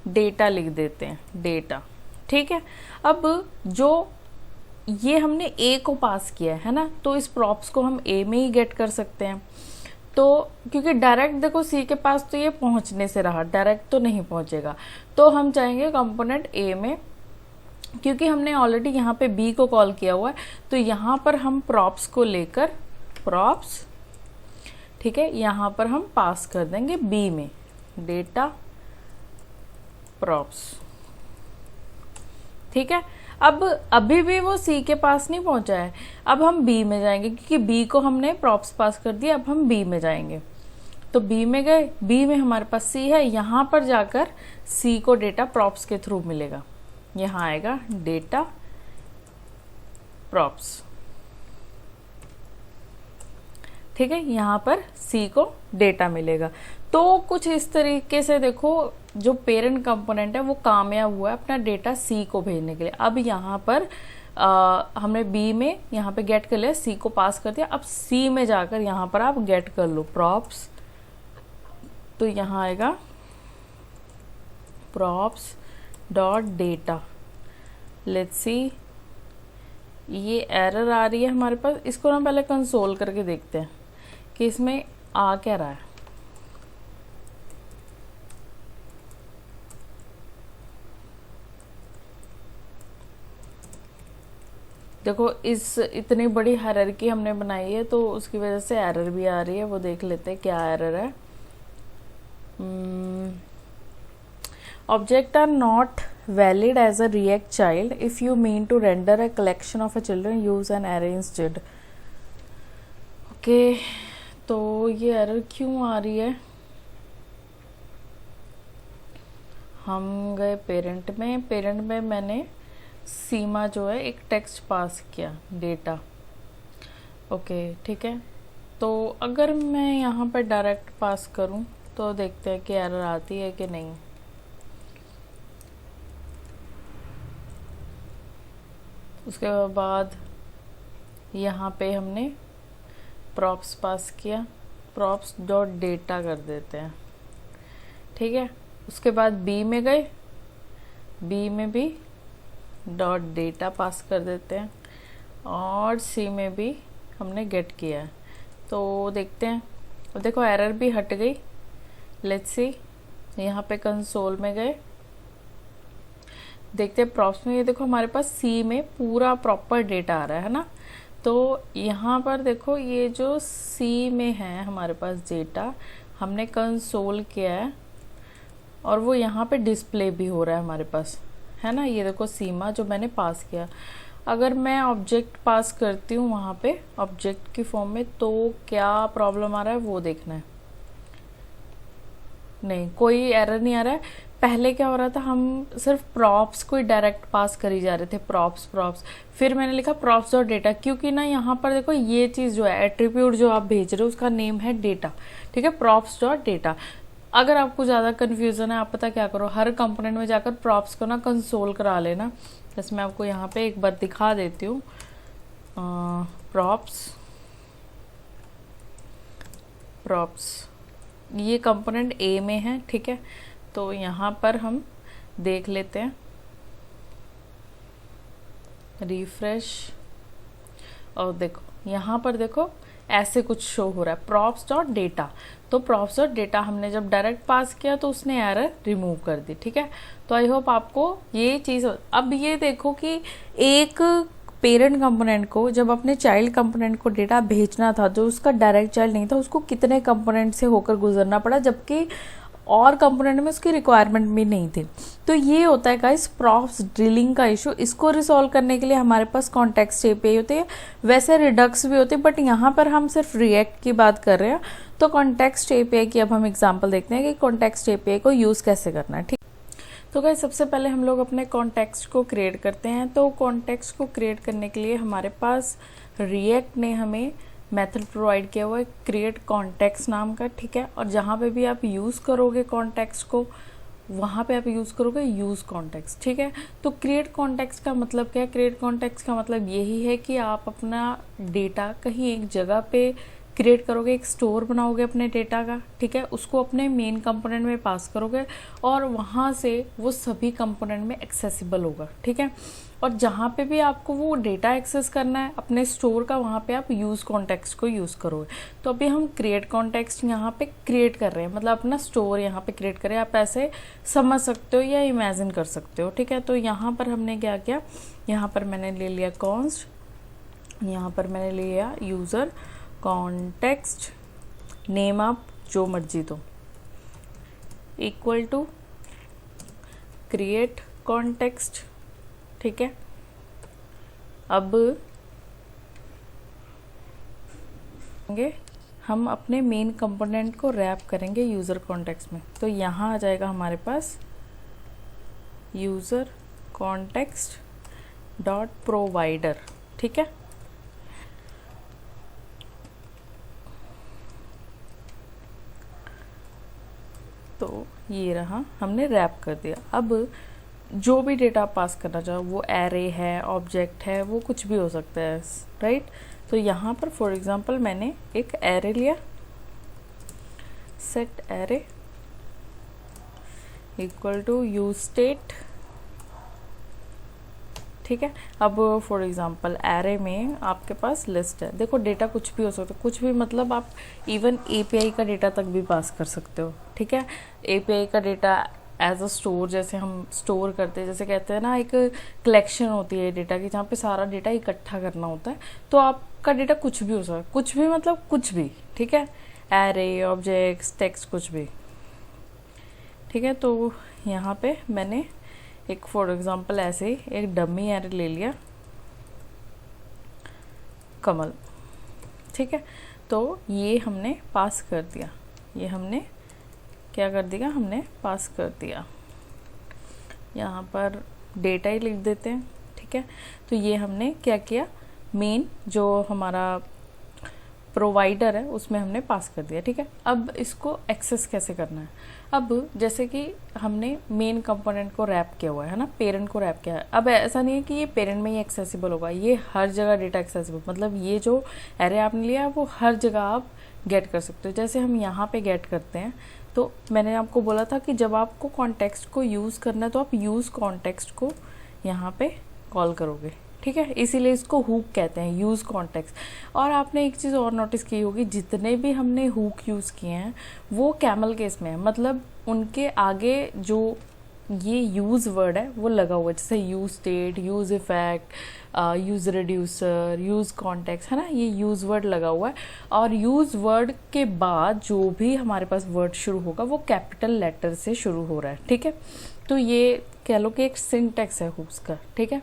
डेटा लिख देते हैं, डेटा, ठीक है। अब जो ये हमने ए को पास किया है ना, तो इस प्रॉप्स को हम ए में ही गेट कर सकते हैं। तो क्योंकि डायरेक्ट देखो सी के पास तो ये पहुंचने से रहा, डायरेक्ट तो नहीं पहुंचेगा, तो हम चाहेंगे कंपोनेंट ए में, क्योंकि हमने ऑलरेडी यहाँ पे बी को कॉल किया हुआ है, तो यहाँ पर हम प्रॉप्स को लेकर प्रॉप्स, ठीक है, यहाँ पर हम पास कर देंगे बी में डेटा प्रॉप्स, ठीक है। अब अभी भी वो सी के पास नहीं पहुंचा है, अब हम बी में जाएंगे क्योंकि बी को हमने प्रॉप्स पास कर दिया। अब हम बी में जाएंगे, तो बी में गए, बी में हमारे पास सी है, यहां पर जाकर सी को डेटा प्रॉप्स के थ्रू मिलेगा। यहां आएगा डेटा प्रॉप्स, ठीक है, यहां पर सी को डेटा मिलेगा। तो कुछ इस तरीके से देखो, जो पेरेंट कंपोनेंट है वो कामयाब हुआ है अपना डेटा सी को भेजने के लिए। अब यहाँ पर हमने बी में यहाँ पे गेट कर लिया, सी को पास कर दिया। अब सी में जाकर यहाँ पर आप गेट कर लो प्रॉप्स, तो यहाँ आएगा props dot data. Let's see, ये एरर आ रही है हमारे पास, इसको ना पहले कंसोल करके देखते हैं कि इसमें आ क्या रहा है। देखो इस इतनी बड़ी हायरार्की हमने बनाई है तो उसकी वजह से एरर भी आ रही है, वो देख लेते हैं क्या एरर है। Object are not valid as a React child if you mean to render a collection of a children, use an array instead. Okay, तो ये एरर क्यों आ रही है? हम गए पेरेंट में मैंने सीमा जो है एक टेक्स्ट पास किया डेटा। ओके ठीक है, तो अगर मैं यहाँ पर डायरेक्ट पास करूँ तो देखते हैं कि एरर आती है कि नहीं। उसके बाद यहाँ पे हमने प्रॉप्स पास किया, प्रॉप्स डॉट डेटा कर देते हैं, ठीक है। उसके बाद बी में गए, बी में भी डॉट डेटा पास कर देते हैं और सी में भी हमने गेट किया है। तो देखते हैं, देखो एरर भी हट गई। लेट्स सी, यहाँ पे कंसोल में गए, देखते हैं प्रॉप्स में, ये देखो हमारे पास सी में पूरा प्रॉपर डेटा आ रहा है ना। तो यहाँ पर देखो ये जो सी में है हमारे पास डेटा हमने कंसोल किया है और वो यहाँ पे डिस्प्ले भी हो रहा है हमारे पास, है ना। ये देखो सीमा जो मैंने पास किया, अगर मैं ऑब्जेक्ट पास करती हूँ वहाँ पे ऑब्जेक्ट की फॉर्म में तो क्या प्रॉब्लम आ रहा है वो देखना है। नहीं, कोई एरर नहीं आ रहा है। पहले क्या हो रहा था, हम सिर्फ प्रॉप्स को ही डायरेक्ट पास करी जा रहे थे, प्रॉप्स, फिर मैंने लिखा प्रॉप्स और डेटा, क्योंकि ना यहाँ पर देखो ये चीज़ जो है एट्रीब्यूट जो आप भेज रहे हो उसका नेम है डेटा, ठीक है, प्रॉप्स डॉट डेटा। अगर आपको ज़्यादा कन्फ्यूज़न है, आप पता क्या करो, हर कंपोनेंट में जाकर प्रॉप्स को ना कंसोल करा लेना। जैसे मैं आपको यहाँ पे एक बार दिखा देती हूँ, प्रॉप्स ये कंपोनेंट ए में है, ठीक है। तो यहाँ पर हम देख लेते हैं, रिफ्रेश, और देखो यहाँ पर देखो ऐसे कुछ शो हो रहा है प्रॉप्स डॉट डेटा। तो प्रॉप्स डॉट डेटा हमने जब डायरेक्ट पास किया तो उसने एरर रिमूव कर दी, ठीक है। तो आई होप आपको ये चीज़, अब ये देखो कि एक पेरेंट कंपोनेंट को जब अपने चाइल्ड कंपोनेंट को डेटा भेजना था, जो उसका डायरेक्ट चाइल्ड नहीं था, उसको कितने कंपोनेंट से होकर गुजरना पड़ा, जबकि और कंपोनेंट में उसकी रिक्वायरमेंट भी नहीं थी। तो ये होता है गाइस प्रॉप्स ड्रिलिंग का इशू। इसको रिसॉल्व करने के लिए हमारे पास कॉन्टेक्स्ट एपीआई होती है, वैसे रिडक्स भी होती है, बट यहाँ पर हम सिर्फ रिएक्ट की बात कर रहे हैं। तो कॉन्टेक्स्ट एपीआई की अब हम एग्जाम्पल देखते हैं कि कॉन्टेक्स्ट एपीआई को यूज़ कैसे करना है, ठीक। तो गाइस सबसे पहले हम लोग अपने कॉन्टेक्स्ट को क्रिएट करते हैं। तो कॉन्टेक्स्ट को क्रिएट करने के लिए हमारे पास रिएक्ट ने हमें मेथड प्रोवाइड किया हुआ है क्रिएट कॉन्टेक्स्ट नाम का, ठीक है। और जहाँ पे भी आप यूज़ करोगे कॉन्टेक्स्ट को, वहाँ पे आप यूज़ करोगे यूज़ कॉन्टेक्स्ट, ठीक है। तो क्रिएट कॉन्टेक्स्ट का मतलब क्या है? क्रिएट कॉन्टेक्स्ट का मतलब यही है कि आप अपना डेटा कहीं एक जगह पे क्रिएट करोगे, एक स्टोर बनाओगे अपने डेटा का, ठीक है। उसको अपने मेन कंपोनेंट में पास करोगे और वहाँ से वो सभी कंपोनेंट में एक्सेसिबल होगा, ठीक है। और जहाँ पे भी आपको वो डेटा एक्सेस करना है अपने स्टोर का, वहाँ पे आप यूज़ कॉन्टेक्स्ट को यूज़ करोगे। तो अभी हम क्रिएट कॉन्टेक्स्ट यहाँ पे क्रिएट कर रहे हैं, मतलब अपना स्टोर यहाँ पे क्रिएट करें। आप ऐसे समझ सकते हो या इमेजिन कर सकते हो, ठीक है। तो यहाँ पर हमने क्या किया, यहाँ पर मैंने ले लिया कॉन्स्ट, यहाँ पर मैंने लिया यूज़र कॉन्टेक्स्ट, नेम आप जो मर्जी दो, इक्वल टू क्रिएट कॉन्टेक्स्ट, ठीक है। अब हम अपने मेन कंपोनेंट को रैप करेंगे यूज़र कॉन्टेक्स्ट में। तो यहाँ आ जाएगा हमारे पास यूज़र कॉन्टेक्स्ट डॉट प्रोवाइडर, ठीक है। तो ये रहा, हमने रैप कर दिया। अब जो भी डेटा पास करना चाहो, वो एरे है, ऑब्जेक्ट है, वो कुछ भी हो सकता है, राइट। तो यहाँ पर फॉर एग्जांपल मैंने एक एरे लिया, set array equal to use state, ठीक है। अब फॉर एग्जांपल एरे में आपके पास लिस्ट है, देखो डेटा कुछ भी हो सकता है, कुछ भी मतलब आप इवन एपीआई का डेटा तक भी पास कर सकते हो, ठीक है। एपीआई का डेटा एज अ स्टोर, जैसे हम स्टोर करते हैं, जैसे कहते हैं ना एक कलेक्शन होती है डेटा की, जहाँ पे सारा डेटा इकट्ठा करना होता है। तो आपका डेटा कुछ भी हो सकता है, कुछ भी मतलब कुछ भी, ठीक है। एरे, ऑब्जेक्ट्स, टेक्स्ट, कुछ भी, ठीक है। तो यहाँ पे मैंने एक फॉर एग्जांपल ऐसे एक डमी एरे ले लिया, कमल, ठीक है। तो ये हमने पास कर दिया, ये हमने क्या कर दिया, हमने पास कर दिया। यहाँ पर डेटा ही लिख देते हैं, ठीक है। तो ये हमने क्या किया, मेन जो हमारा प्रोवाइडर है उसमें हमने पास कर दिया, ठीक है। अब इसको एक्सेस कैसे करना है, अब जैसे कि हमने मेन कंपोनेंट को रैप किया हुआ है ना, पेरेंट को रैप किया है। अब ऐसा नहीं है कि ये पेरेंट में ही एक्सेसिबल होगा, ये हर जगह डेटा एक्सेसिबल, मतलब ये जो एरे आपने लिया वो हर जगह आप गेट कर सकते हो। जैसे हम यहाँ पे गेट करते हैं, तो मैंने आपको बोला था कि जब आपको कॉन्टेक्स्ट को यूज़ करना है तो आप यूज़ कॉन्टेक्स्ट को यहाँ पे कॉल करोगे, ठीक है। इसीलिए इसको हुक कहते हैं, यूज़ कॉन्टेक्स्ट। और आपने एक चीज़ और नोटिस की होगी, जितने भी हमने हुक यूज़ किए हैं वो कैमल केस में है, मतलब उनके आगे जो ये यूज़ वर्ड है वो लगा हुआ है, जैसे use state, use effect, use reducer, use context, है ना, ये यूज़ वर्ड लगा हुआ है। और यूज़ वर्ड के बाद जो भी हमारे पास वर्ड शुरू होगा वो कैपिटल लेटर से शुरू हो रहा है, ठीक है। तो ये कह लो कि एक सिंटैक्स है हुक्स का, ठीक है।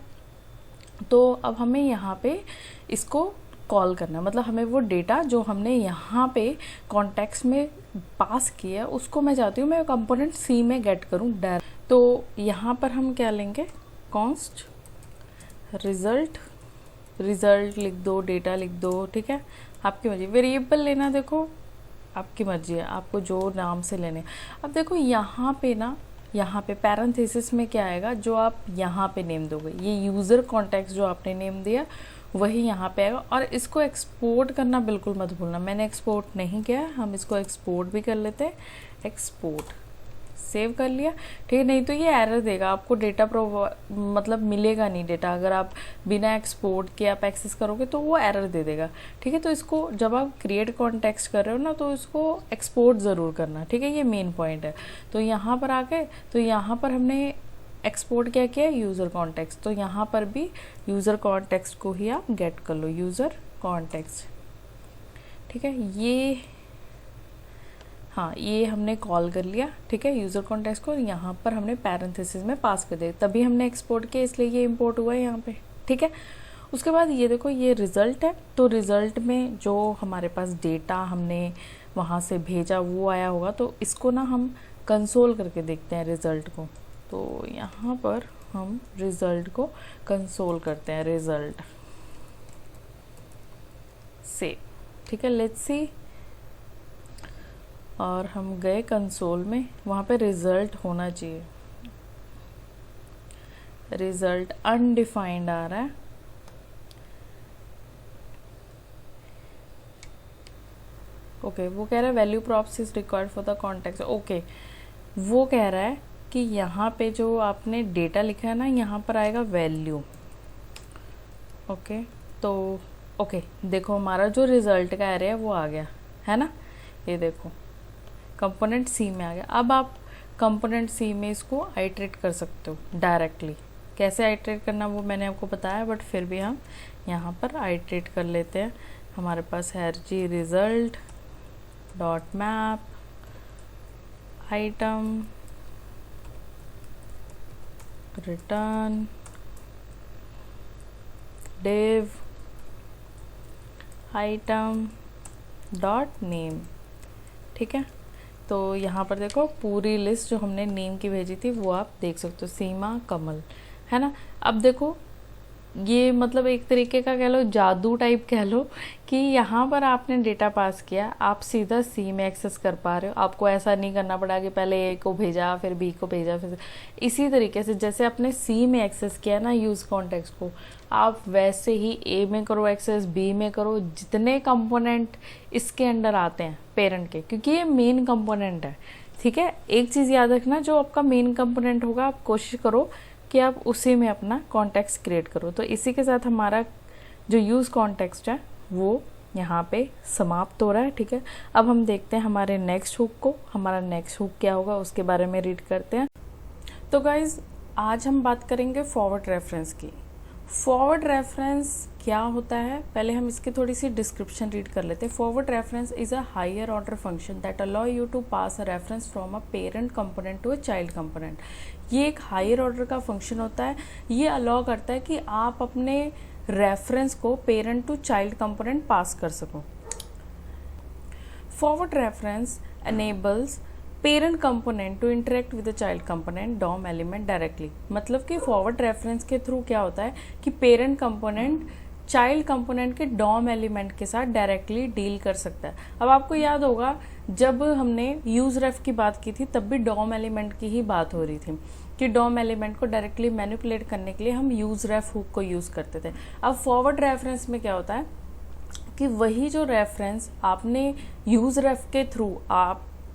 तो अब हमें यहाँ पे इसको कॉल करना है, मतलब हमें वो डेटा जो हमने यहाँ पे कॉन्टेक्स्ट में पास किया उसको मैं चाहती हूँ मैं कंपोनेंट सी में गेट करूँ डायरेक्ट। तो यहाँ पर हम क्या लेंगे, कॉन्स्ट रिजल्ट, रिजल्ट लिख दो, डेटा लिख दो, ठीक है। आपकी मर्जी, वेरिएबल लेना देखो आपकी मर्जी है, आपको जो नाम से लेने। अब देखो यहाँ पे ना, यहाँ पे पैरेंथेसिस में क्या आएगा, जो आप यहाँ पे नेम दोगे, ये यूज़र कॉन्टेक्स्ट जो आपने नेम दिया वही यहाँ पे आएगा। और इसको एक्सपोर्ट करना बिल्कुल मत भूलना, मैंने एक्सपोर्ट नहीं किया, हम इसको एक्सपोर्ट भी कर लेते हैं, एक्सपोर्ट, सेव कर लिया, ठीक है। नहीं तो ये एरर देगा आपको, डेटा मतलब मिलेगा नहीं डेटा, अगर आप बिना एक्सपोर्ट के आप एक्सेस करोगे तो वो एरर दे देगा, ठीक है। तो इसको जब आप क्रिएट कॉन्टेक्स्ट कर रहे हो ना तो इसको एक्सपोर्ट ज़रूर करना, ठीक है, ये मेन पॉइंट है। तो यहाँ पर आके, तो यहाँ पर हमने एक्सपोर्ट क्या किया, यूज़र कॉन्टेक्स्ट, तो यहाँ पर भी यूज़र कॉन्टेक्स्ट को ही आप गेट कर लो, यूज़र कॉन्टेक्स्ट, ठीक है। ये हाँ, ये हमने कॉल कर लिया, ठीक है, यूज़र कॉन्टेक्स्ट को, यहाँ पर हमने पैरेंथेसिस में पास कर दिया, तभी हमने एक्सपोर्ट किया, इसलिए ये इंपोर्ट हुआ है यहाँ पे, ठीक है। उसके बाद ये देखो, ये रिज़ल्ट है, तो रिज़ल्ट में जो हमारे पास डेटा हमने वहाँ से भेजा वो आया होगा, तो इसको ना हम कंसोल करके देखते हैं रिज़ल्ट को। तो यहाँ पर हम रिज़ल्ट को कंसोल करते हैं, रिज़ल्ट से, ठीक है, लेट्स सी। और हम गए कंसोल में, वहाँ पे रिज़ल्ट होना चाहिए, रिज़ल्ट अनडिफाइंड आ रहा है, ओके। वो कह रहा है value props is required for the context, okay. वो कह रहा है कि यहाँ पे जो आपने डेटा लिखा है ना, यहाँ पर आएगा वैल्यू, ओके। तो ओके, देखो हमारा जो रिज़ल्ट का एरे है वो आ गया है ना, ये देखो कंपोनेंट सी में आ गया। अब आप कंपोनेंट सी में इसको आइट्रेट कर सकते हो डायरेक्टली, कैसे आइट्रेट करना वो मैंने आपको बताया, बट फिर भी हम यहाँ पर आइट्रेट कर लेते हैं। हमारे पास है जी result dot map item return div item dot name. ठीक है, तो यहाँ पर देखो पूरी लिस्ट जो हमने नेम की भेजी थी वो आप देख सकते हो, सीमा कमल, है ना। अब देखो ये मतलब एक तरीके का कह लो जादू टाइप कह लो कि यहाँ पर आपने डेटा पास किया, आप सीधा सी में एक्सेस कर पा रहे हो। आपको ऐसा नहीं करना पड़ा कि पहले ए को भेजा फिर बी को भेजा फिर, इसी तरीके से जैसे आपने सी में एक्सेस किया ना यूज़ कॉन्टेक्स्ट को, आप वैसे ही ए में करो एक्सेस, बी में करो, जितने कंपोनेंट इसके अंडर आते हैं पेरेंट के, क्योंकि ये मेन कंपोनेंट है। ठीक है, एक चीज़ याद रखना, जो आपका मेन कंपोनेंट होगा आप कोशिश करो कि आप उसी में अपना कॉन्टेक्स्ट क्रिएट करो। तो इसी के साथ हमारा जो यूज़ कॉन्टेक्स्ट है वो यहाँ पे समाप्त हो रहा है। ठीक है, अब हम देखते हैं हमारे नेक्स्ट हुक को। हमारा नेक्स्ट हुक क्या होगा उसके बारे में रीड करते हैं। तो गाइज आज हम बात करेंगे फॉरवर्ड रेफरेंस की। फॉरवर्ड रेफरेंस क्या होता है, पहले हम इसकी थोड़ी सी डिस्क्रिप्शन रीड कर लेते हैं। Forward reference is a higher order function that allow you to pass a reference from a parent component to a child component. ये एक हायर ऑर्डर का फंक्शन होता है। ये अलाउ करता है कि आप अपने रेफरेंस को parent to child component pass कर सको। Forward reference enables parent component to interact with the child component DOM element directly. मतलब कि फॉरवर्ड रेफरेंस के थ्रू क्या होता है कि पेरेंट कंपोनेंट चाइल्ड कंपोनेंट के डॉम एलिमेंट के साथ डायरेक्टली डील कर सकता है। अब आपको याद होगा जब हमने यूज रेफ की बात की थी तब भी डॉम एलिमेंट की ही बात हो रही थी कि डॉम एलिमेंट को डायरेक्टली मैनिपुलेट करने के लिए हम यूज रेफ हुक को यूज करते थे। अब फॉरवर्ड रेफरेंस में क्या होता है कि वही जो रेफरेंस आपने यूज रेफ के थ्रू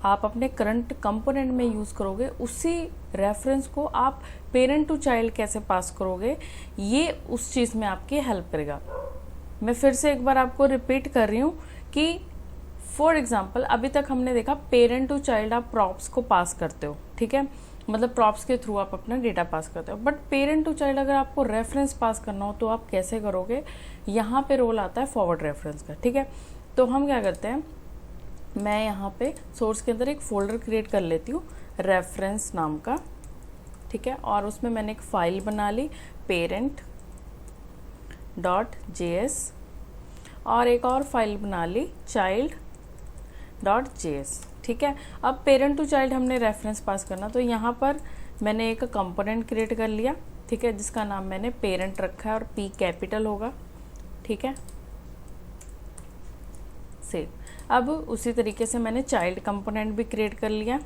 आप अपने करंट कंपोनेंट में यूज करोगे, उसी रेफरेंस को आप पेरेंट टू चाइल्ड कैसे पास करोगे, ये उस चीज में आपकी हेल्प करेगा। मैं फिर से एक बार आपको रिपीट कर रही हूँ कि फॉर एग्जाम्पल अभी तक हमने देखा पेरेंट टू चाइल्ड आप प्रॉप्स को पास करते हो। ठीक है, मतलब प्रॉप्स के थ्रू आप अपना डेटा पास करते हो। बट पेरेंट टू चाइल्ड अगर आपको रेफरेंस पास करना हो तो आप कैसे करोगे, यहाँ पे रोल आता है फॉरवर्ड रेफरेंस का। ठीक है, तो हम क्या करते हैं, मैं यहाँ पे सोर्स के अंदर एक फोल्डर क्रिएट कर लेती हूँ रेफरेंस नाम का। ठीक है, और उसमें मैंने एक फाइल बना ली parent.js और एक और फाइल बना ली child.js। ठीक है, अब पेरेंट टू चाइल्ड हमने रेफरेंस पास करना, तो यहाँ पर मैंने एक कंपोनेंट क्रिएट कर लिया। ठीक है, जिसका नाम मैंने पेरेंट रखा है और P कैपिटल होगा। ठीक है, सेव। अब उसी तरीके से मैंने चाइल्ड कंपोनेंट भी क्रिएट कर लिया।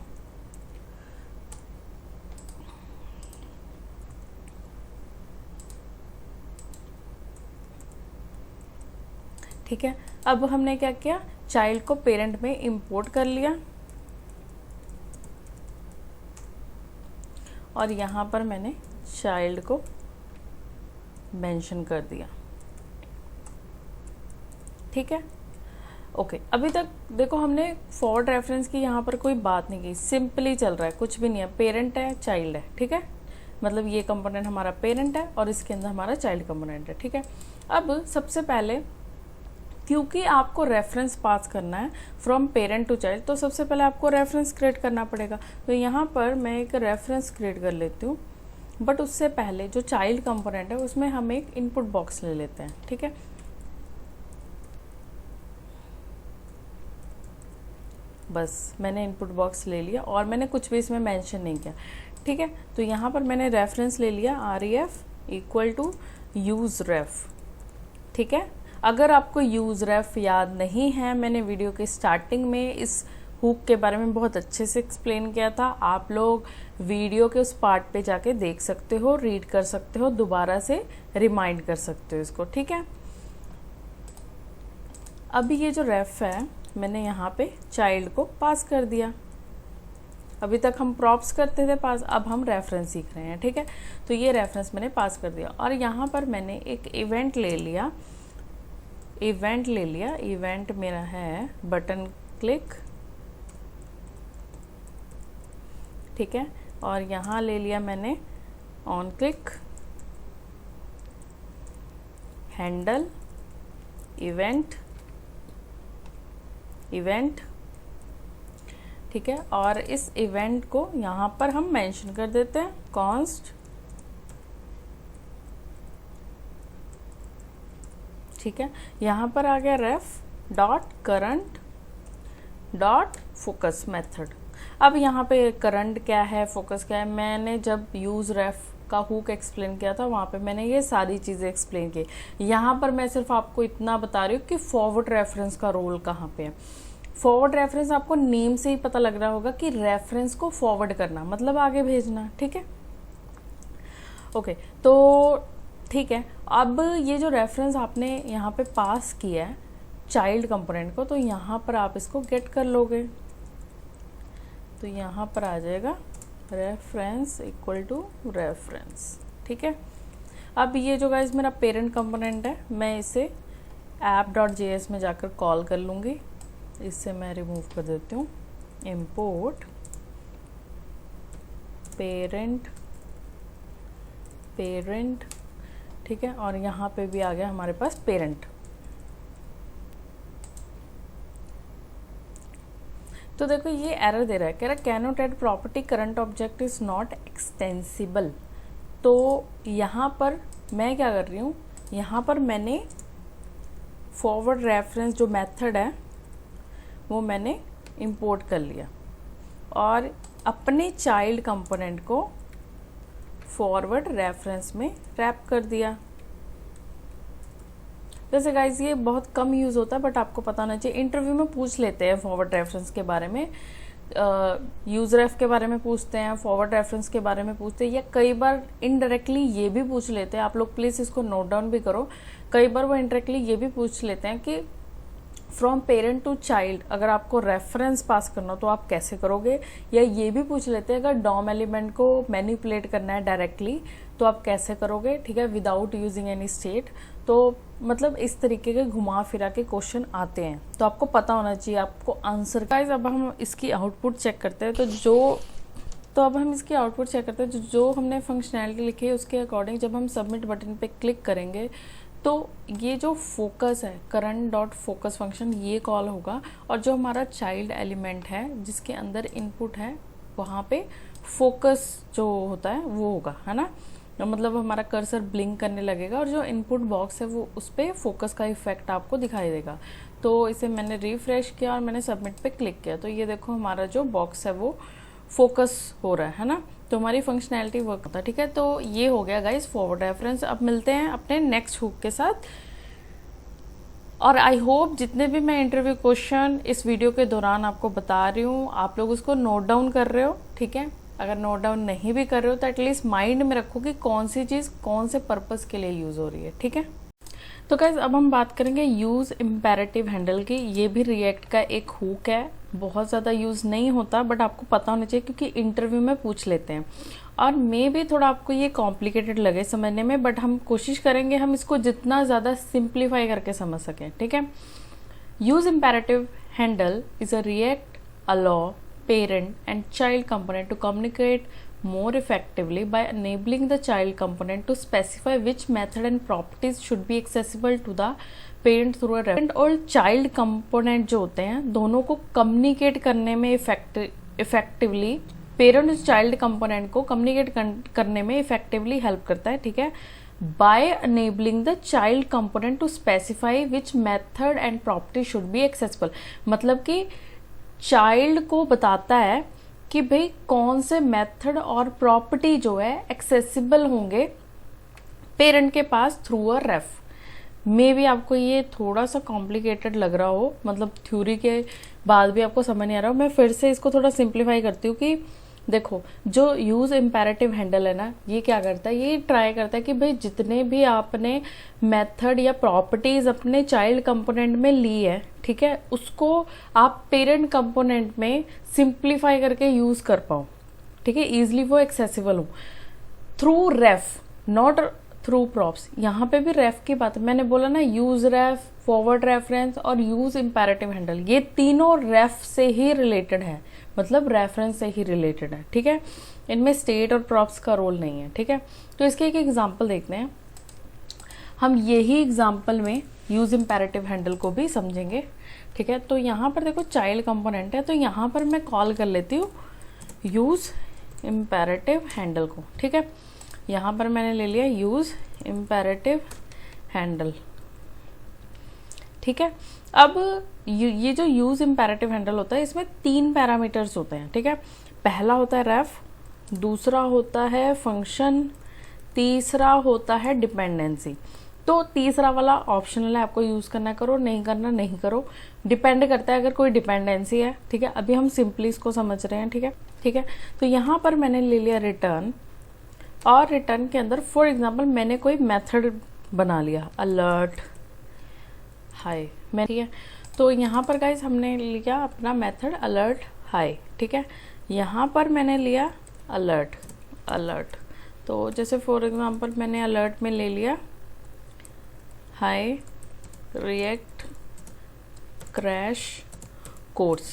ठीक है, अब हमने क्या किया, चाइल्ड को पेरेंट में इंपोर्ट कर लिया और यहाँ पर मैंने चाइल्ड को मेंशन कर दिया। ठीक है, ओके अभी तक देखो हमने फॉरवर्ड रेफरेंस की यहाँ पर कोई बात नहीं की, सिंपली चल रहा है, कुछ भी नहीं है, पेरेंट है चाइल्ड है। ठीक है, मतलब ये कंपोनेंट हमारा पेरेंट है और इसके अंदर हमारा चाइल्ड कंपोनेंट है। ठीक है, अब सबसे पहले क्योंकि आपको रेफरेंस पास करना है फ्रॉम पेरेंट टू चाइल्ड, तो सबसे पहले आपको रेफरेंस क्रिएट करना पड़ेगा। तो यहाँ पर मैं एक रेफरेंस क्रिएट कर लेती हूँ, बट उससे पहले जो चाइल्ड कंपोनेंट है उसमें हम एक इनपुट बॉक्स ले लेते हैं। ठीक है, बस मैंने इनपुट बॉक्स ले लिया और मैंने कुछ भी इसमें मेंशन नहीं किया। ठीक है, तो यहाँ पर मैंने रेफरेंस ले लिया ref इक्वल टू यूज रेफ। ठीक है, अगर आपको यूज रेफ याद नहीं है, मैंने वीडियो के स्टार्टिंग में इस हुक के बारे में बहुत अच्छे से एक्सप्लेन किया था, आप लोग वीडियो के उस पार्ट पे जाके देख सकते हो, रीड कर सकते हो, दोबारा से रिमाइंड कर सकते हो इसको। ठीक है, अभी ये जो रेफ है मैंने यहाँ पे चाइल्ड को पास कर दिया। अभी तक हम प्रॉप्स करते थे पास, अब हम रेफरेंस सीख रहे हैं। ठीक है, तो ये रेफरेंस मैंने पास कर दिया और यहाँ पर मैंने एक इवेंट ले लिया। इवेंट मेरा है बटन क्लिक। ठीक है, और यहाँ ले लिया मैंने ऑन क्लिक, हैंडल, इवेंट। ठीक है, और इस इवेंट को यहाँ पर हम मेंशन कर देते हैं कॉन्स्ट ठीक है, यहाँ पर आ गया ref dot current dot focus method. अब यहाँ पे करंट क्या है, फोकस क्या है, मैंने जब यूज़ रेफ का हुक एक्सप्लेन किया था वहाँ पे मैंने ये सारी चीज़ें एक्सप्लेन की। यहाँ पर मैं सिर्फ आपको इतना बता रही हूँ कि फॉरवर्ड रेफरेंस का रोल कहाँ पे है। फॉरवर्ड रेफरेंस आपको नेम से ही पता लग रहा होगा कि रेफरेंस को फॉरवर्ड करना मतलब आगे भेजना, ठीक है। ओके, तो ठीक है, अब ये जो रेफरेंस आपने यहाँ पे पास किया है चाइल्ड कंपोनेंट को, तो यहाँ पर आप इसको गेट कर लोगे, तो यहाँ पर आ जाएगा रेफरेंस इक्वल टू रेफरेंस, ठीक है। अब ये जो गाइस मेरा पेरेंट कंपोनेंट है, मैं इसे app.js में जाकर कॉल कर लूँगी। इससे मैं रिमूव कर देती हूँ, इम्पोर्ट पेरेंट, ठीक है, और यहाँ पे भी आ गया हमारे पास पेरेंट। तो देखो ये एरर दे रहा है, कह रहा है can not add property current object is not extensible. तो यहाँ पर मैं क्या कर रही हूँ, यहाँ पर मैंने फॉरवर्ड रेफरेंस जो मेथड है वो मैंने इंपोर्ट कर लिया और अपने चाइल्ड कंपोनेंट को फॉरवर्ड रेफरेंस में रैप कर दिया। वैसे गाइज ये बहुत कम यूज़ होता है बट आपको पता होना चाहिए, इंटरव्यू में पूछ लेते हैं फॉरवर्ड रेफरेंस के बारे में, यूज रेफ के बारे में पूछते हैं, फॉरवर्ड रेफरेंस के बारे में पूछते हैं, या कई बार इनडायरेक्टली ये भी पूछ लेते हैं। आप लोग प्लीज़ इसको नोट डाउन भी करो, कई बार वो इनडायरेक्टली ये भी पूछ लेते हैं कि फ्रॉम पेरेंट टू चाइल्ड अगर आपको रेफरेंस पास करना हो तो आप कैसे करोगे, या ये भी पूछ लेते हैं अगर डॉम एलिमेंट को मैनिपुलेट करना है डायरेक्टली तो आप कैसे करोगे, ठीक है, विदाउट यूजिंग एनी स्टेट। तो मतलब इस तरीके के घुमा फिरा के क्वेश्चन आते हैं, तो आपको पता होना चाहिए आपको आंसर। गाइस अब हम इसकी आउटपुट चेक करते हैं, तो अब हम इसकी आउटपुट चेक करते हैं। जो हमने फंक्शनैलिटी लिखी है उसके अकॉर्डिंग जब हम सबमिट बटन पे क्लिक करेंगे तो ये जो फोकस है करंट डॉट फोकस फंक्शन ये कॉल होगा, और जो हमारा चाइल्ड एलिमेंट है जिसके अंदर इनपुट है वहाँ पे फोकस जो होता है वो होगा, है ना। मतलब हमारा कर्सर ब्लिंक करने लगेगा और जो इनपुट बॉक्स है वो उस पर फोकस का इफेक्ट आपको दिखाई देगा। तो इसे मैंने रिफ्रेश किया और मैंने सबमिट पे क्लिक किया, तो ये देखो हमारा जो बॉक्स है वो फोकस हो रहा है ना, तो हमारी फंक्शनैलिटी वर्क होता है, ठीक है। तो ये हो गया गाइस फॉरवर्ड रेफरेंस। अब मिलते हैं अपने नेक्स्ट हुक के साथ, और आई होप जितने भी मैं इंटरव्यू क्वेश्चन इस वीडियो के दौरान आपको बता रही हूँ आप लोग उसको नोट डाउन कर रहे हो, ठीक है। अगर नोट डाउन नहीं भी कर रहे हो तो एटलीस्ट माइंड में रखो कि कौन सी चीज़ कौन से पर्पस के लिए यूज़ हो रही है, ठीक है। तो गाइस अब हम बात करेंगे यूज़ इम्पेरेटिव हैंडल की। ये भी रिएक्ट का एक हुक है, बहुत ज़्यादा यूज़ नहीं होता बट आपको पता होना चाहिए क्योंकि इंटरव्यू में पूछ लेते हैं, और मे भी थोड़ा आपको ये कॉम्प्लिकेटेड लगे समझने में, बट हम कोशिश करेंगे हम इसको जितना ज़्यादा सिंप्लीफाई करके समझ सकें, ठीक है। Use imperative handle is a react allow parent and child component to communicate more effectively by enabling the child component to specify which method and properties should be accessible to the parent through a reference। और child component जो होते हैं दोनों को communicate करने में effectively, parent उस child component को communicate करने में effectively help करता है, ठीक है, by enabling the child component to specify which method and property should be accessible। मतलब कि चाइल्ड को बताता है कि भाई कौन से मेथड और प्रॉपर्टी जो है एक्सेसिबल होंगे पेरेंट के पास थ्रू अ रेफ। मे भी आपको ये थोड़ा सा कॉम्प्लिकेटेड लग रहा हो, मतलब थ्योरी के बाद भी आपको समझ नहीं आ रहा हो, मैं फिर से इसको थोड़ा सिंप्लीफाई करती हूँ कि देखो जो यूज इम्पेरेटिव हैंडल है ना, ये क्या करता है, ये ट्राई करता है कि भाई जितने भी आपने मेथड या प्रॉपर्टीज अपने चाइल्ड कंपोनेंट में ली है, ठीक है, उसको आप पेरेंट कंपोनेंट में सिंप्लीफाई करके यूज कर पाओ, ठीक है, इजिली वो एक्सेसिबल हो through ref, not through props. यहाँ पे भी रेफ की बात है, मैंने बोला ना यूज रेफ, फॉरवर्ड रेफरेंस और यूज इम्पेरेटिव हैंडल, ये तीनों रेफ से ही रिलेटेड है, मतलब रेफरेंस से ही रिलेटेड है, ठीक है, इनमें स्टेट और प्रॉप्स का रोल नहीं है, ठीक है। तो इसके एक एग्जांपल देखते हैं, हम यही एग्जांपल में यूज इम्पेरेटिव हैंडल को भी समझेंगे, ठीक है। तो यहाँ पर देखो चाइल्ड कंपोनेंट है, तो यहाँ पर मैं कॉल कर लेती हूँ यूज इम्पेरेटिव हैंडल को, ठीक है। यहाँ पर मैंने ले लिया यूज इम्पेरेटिव हैंडल, ठीक है। अब ये जो यूज इम्पेरेटिव हैंडल होता है इसमें 3 पैरामीटर्स होते हैं, ठीक है। पहला होता है रेफ, दूसरा होता है फंक्शन, तीसरा होता है डिपेंडेंसी। तो तीसरा वाला ऑप्शनल है, आपको यूज करना करो, नहीं करना नहीं करो, डिपेंड करता है अगर कोई डिपेंडेंसी है, ठीक है। अभी हम सिंपली इसको समझ रहे हैं, ठीक है, ठीक है। तो यहाँ पर मैंने ले लिया रिटर्न, और रिटर्न के अंदर फॉर एग्जांपल मैंने कोई मेथड बना लिया अलर्ट हाई, मैं, ठीक है। तो यहाँ पर गाइज हमने लिया अपना मेथड अलर्ट हाई, ठीक है। यहाँ पर मैंने लिया अलर्ट अलर्ट, तो जैसे फॉर एग्जांपल मैंने अलर्ट में ले लिया हाई रिएक्ट क्रैश कोर्स,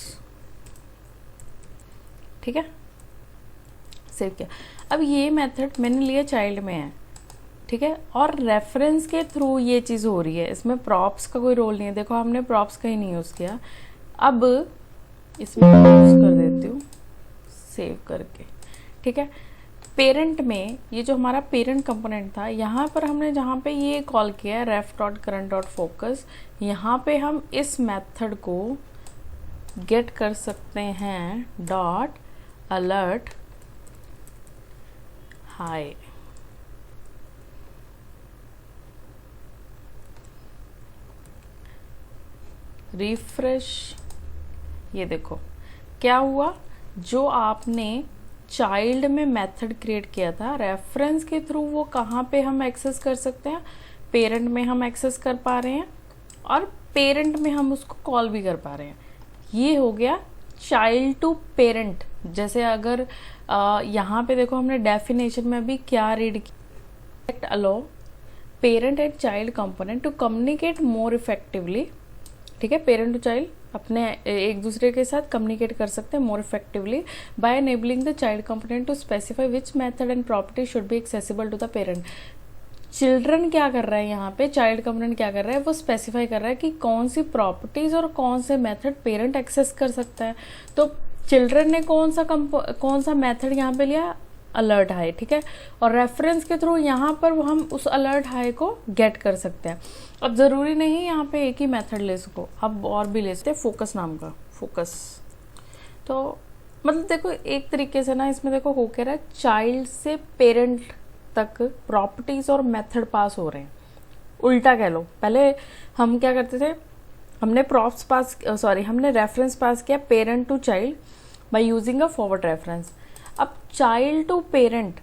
ठीक है, सेव किया। अब ये मेथड मैंने लिया चाइल्ड में है, ठीक है, और रेफरेंस के थ्रू ये चीज हो रही है, इसमें प्रॉप्स का कोई रोल नहीं है। देखो हमने प्रॉप्स कहीं नहीं यूज किया। अब इसमें यूज कर देती हूँ सेव करके, ठीक है। पेरेंट में ये जो हमारा पेरेंट कंपोनेंट था, यहाँ पर हमने जहाँ पे ये कॉल किया रेफ डॉट करंट डॉट फोकस, यहाँ पे हम इस मेथड को गेट कर सकते हैं डॉट अलर्ट हाई, रिफ्रेश। ये देखो क्या हुआ, जो आपने चाइल्ड में मेथड क्रिएट किया था रेफरेंस के थ्रू, वो कहाँ पे हम एक्सेस कर सकते हैं, पेरेंट में हम एक्सेस कर पा रहे हैं, और पेरेंट में हम उसको कॉल भी कर पा रहे हैं। ये हो गया चाइल्ड टू पेरेंट। जैसे अगर यहाँ पे देखो हमने डेफिनेशन में अभी क्या रीड किया, allow parent and child component to communicate more effectively, ठीक है। पेरेंट टू चाइल्ड अपने एक दूसरे के साथ कम्युनिकेट कर सकते हैं more effectively by enabling the child component to specify which method and property should be accessible to the parent. Children क्या कर रहा है यहाँ पे, चाइल्ड कंपोनेंट क्या कर रहा है, वो स्पेसिफाई कर रहा है कि कौन सी प्रॉपर्टीज और कौन से मेथड पेरेंट एक्सेस कर सकता है। तो चिल्ड्रन ने कौन सा मेथड यहाँ पे लिया, अलर्ट हाई, ठीक है, और रेफरेंस के थ्रू यहाँ पर हम उस अलर्ट हाई को गेट कर सकते हैं। अब जरूरी नहीं यहाँ पे एक ही मेथड ले सको, अब और भी ले सकते हैं, फोकस नाम का फोकस। तो मतलब देखो एक तरीके से ना इसमें देखो हो क्या रहा है, चाइल्ड से पेरेंट तक प्रॉपर्टीज और मेथड पास हो रहे हैं, उल्टा कह लो। पहले हम क्या करते थे, हमने प्रॉप्स पास हमने रेफरेंस पास किया parent to child by using a forward reference. अब चाइल्ड टू पेरेंट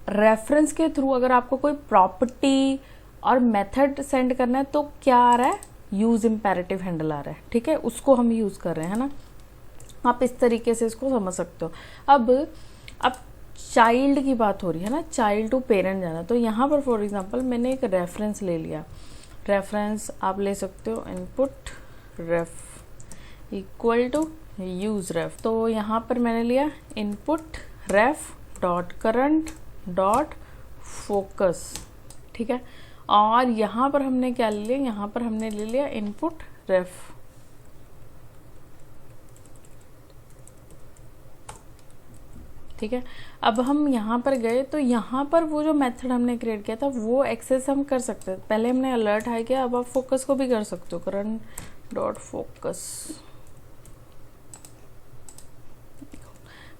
रेफरेंस के थ्रू अगर आपको कोई प्रॉपर्टी और मेथड सेंड करना है तो क्या आ रहा है, यूज इम्पेरेटिव हैंडल आ रहा है, ठीक है, उसको हम यूज कर रहे हैं, है ना। आप इस तरीके से इसको समझ सकते हो। अब चाइल्ड की बात हो रही है ना, चाइल्ड टू पेरेंट जाना, तो यहाँ पर फॉर एग्जांपल मैंने एक रेफरेंस ले लिया। रेफरेंस आप ले सकते हो input ref equal to use ref. तो यहाँ पर मैंने लिया input ref dot current dot focus, ठीक है, और यहाँ पर हमने क्या ले लिया, यहाँ पर हमने ले लिया इनपुट रेफ, ठीक है। अब हम यहाँ पर गए तो यहाँ पर वो जो मेथड हमने क्रिएट किया था वो एक्सेस हम कर सकते हैं। पहले हमने अलर्ट हाई किया, अब आप फोकस को भी कर सकते हो, करंट डॉट फोकस।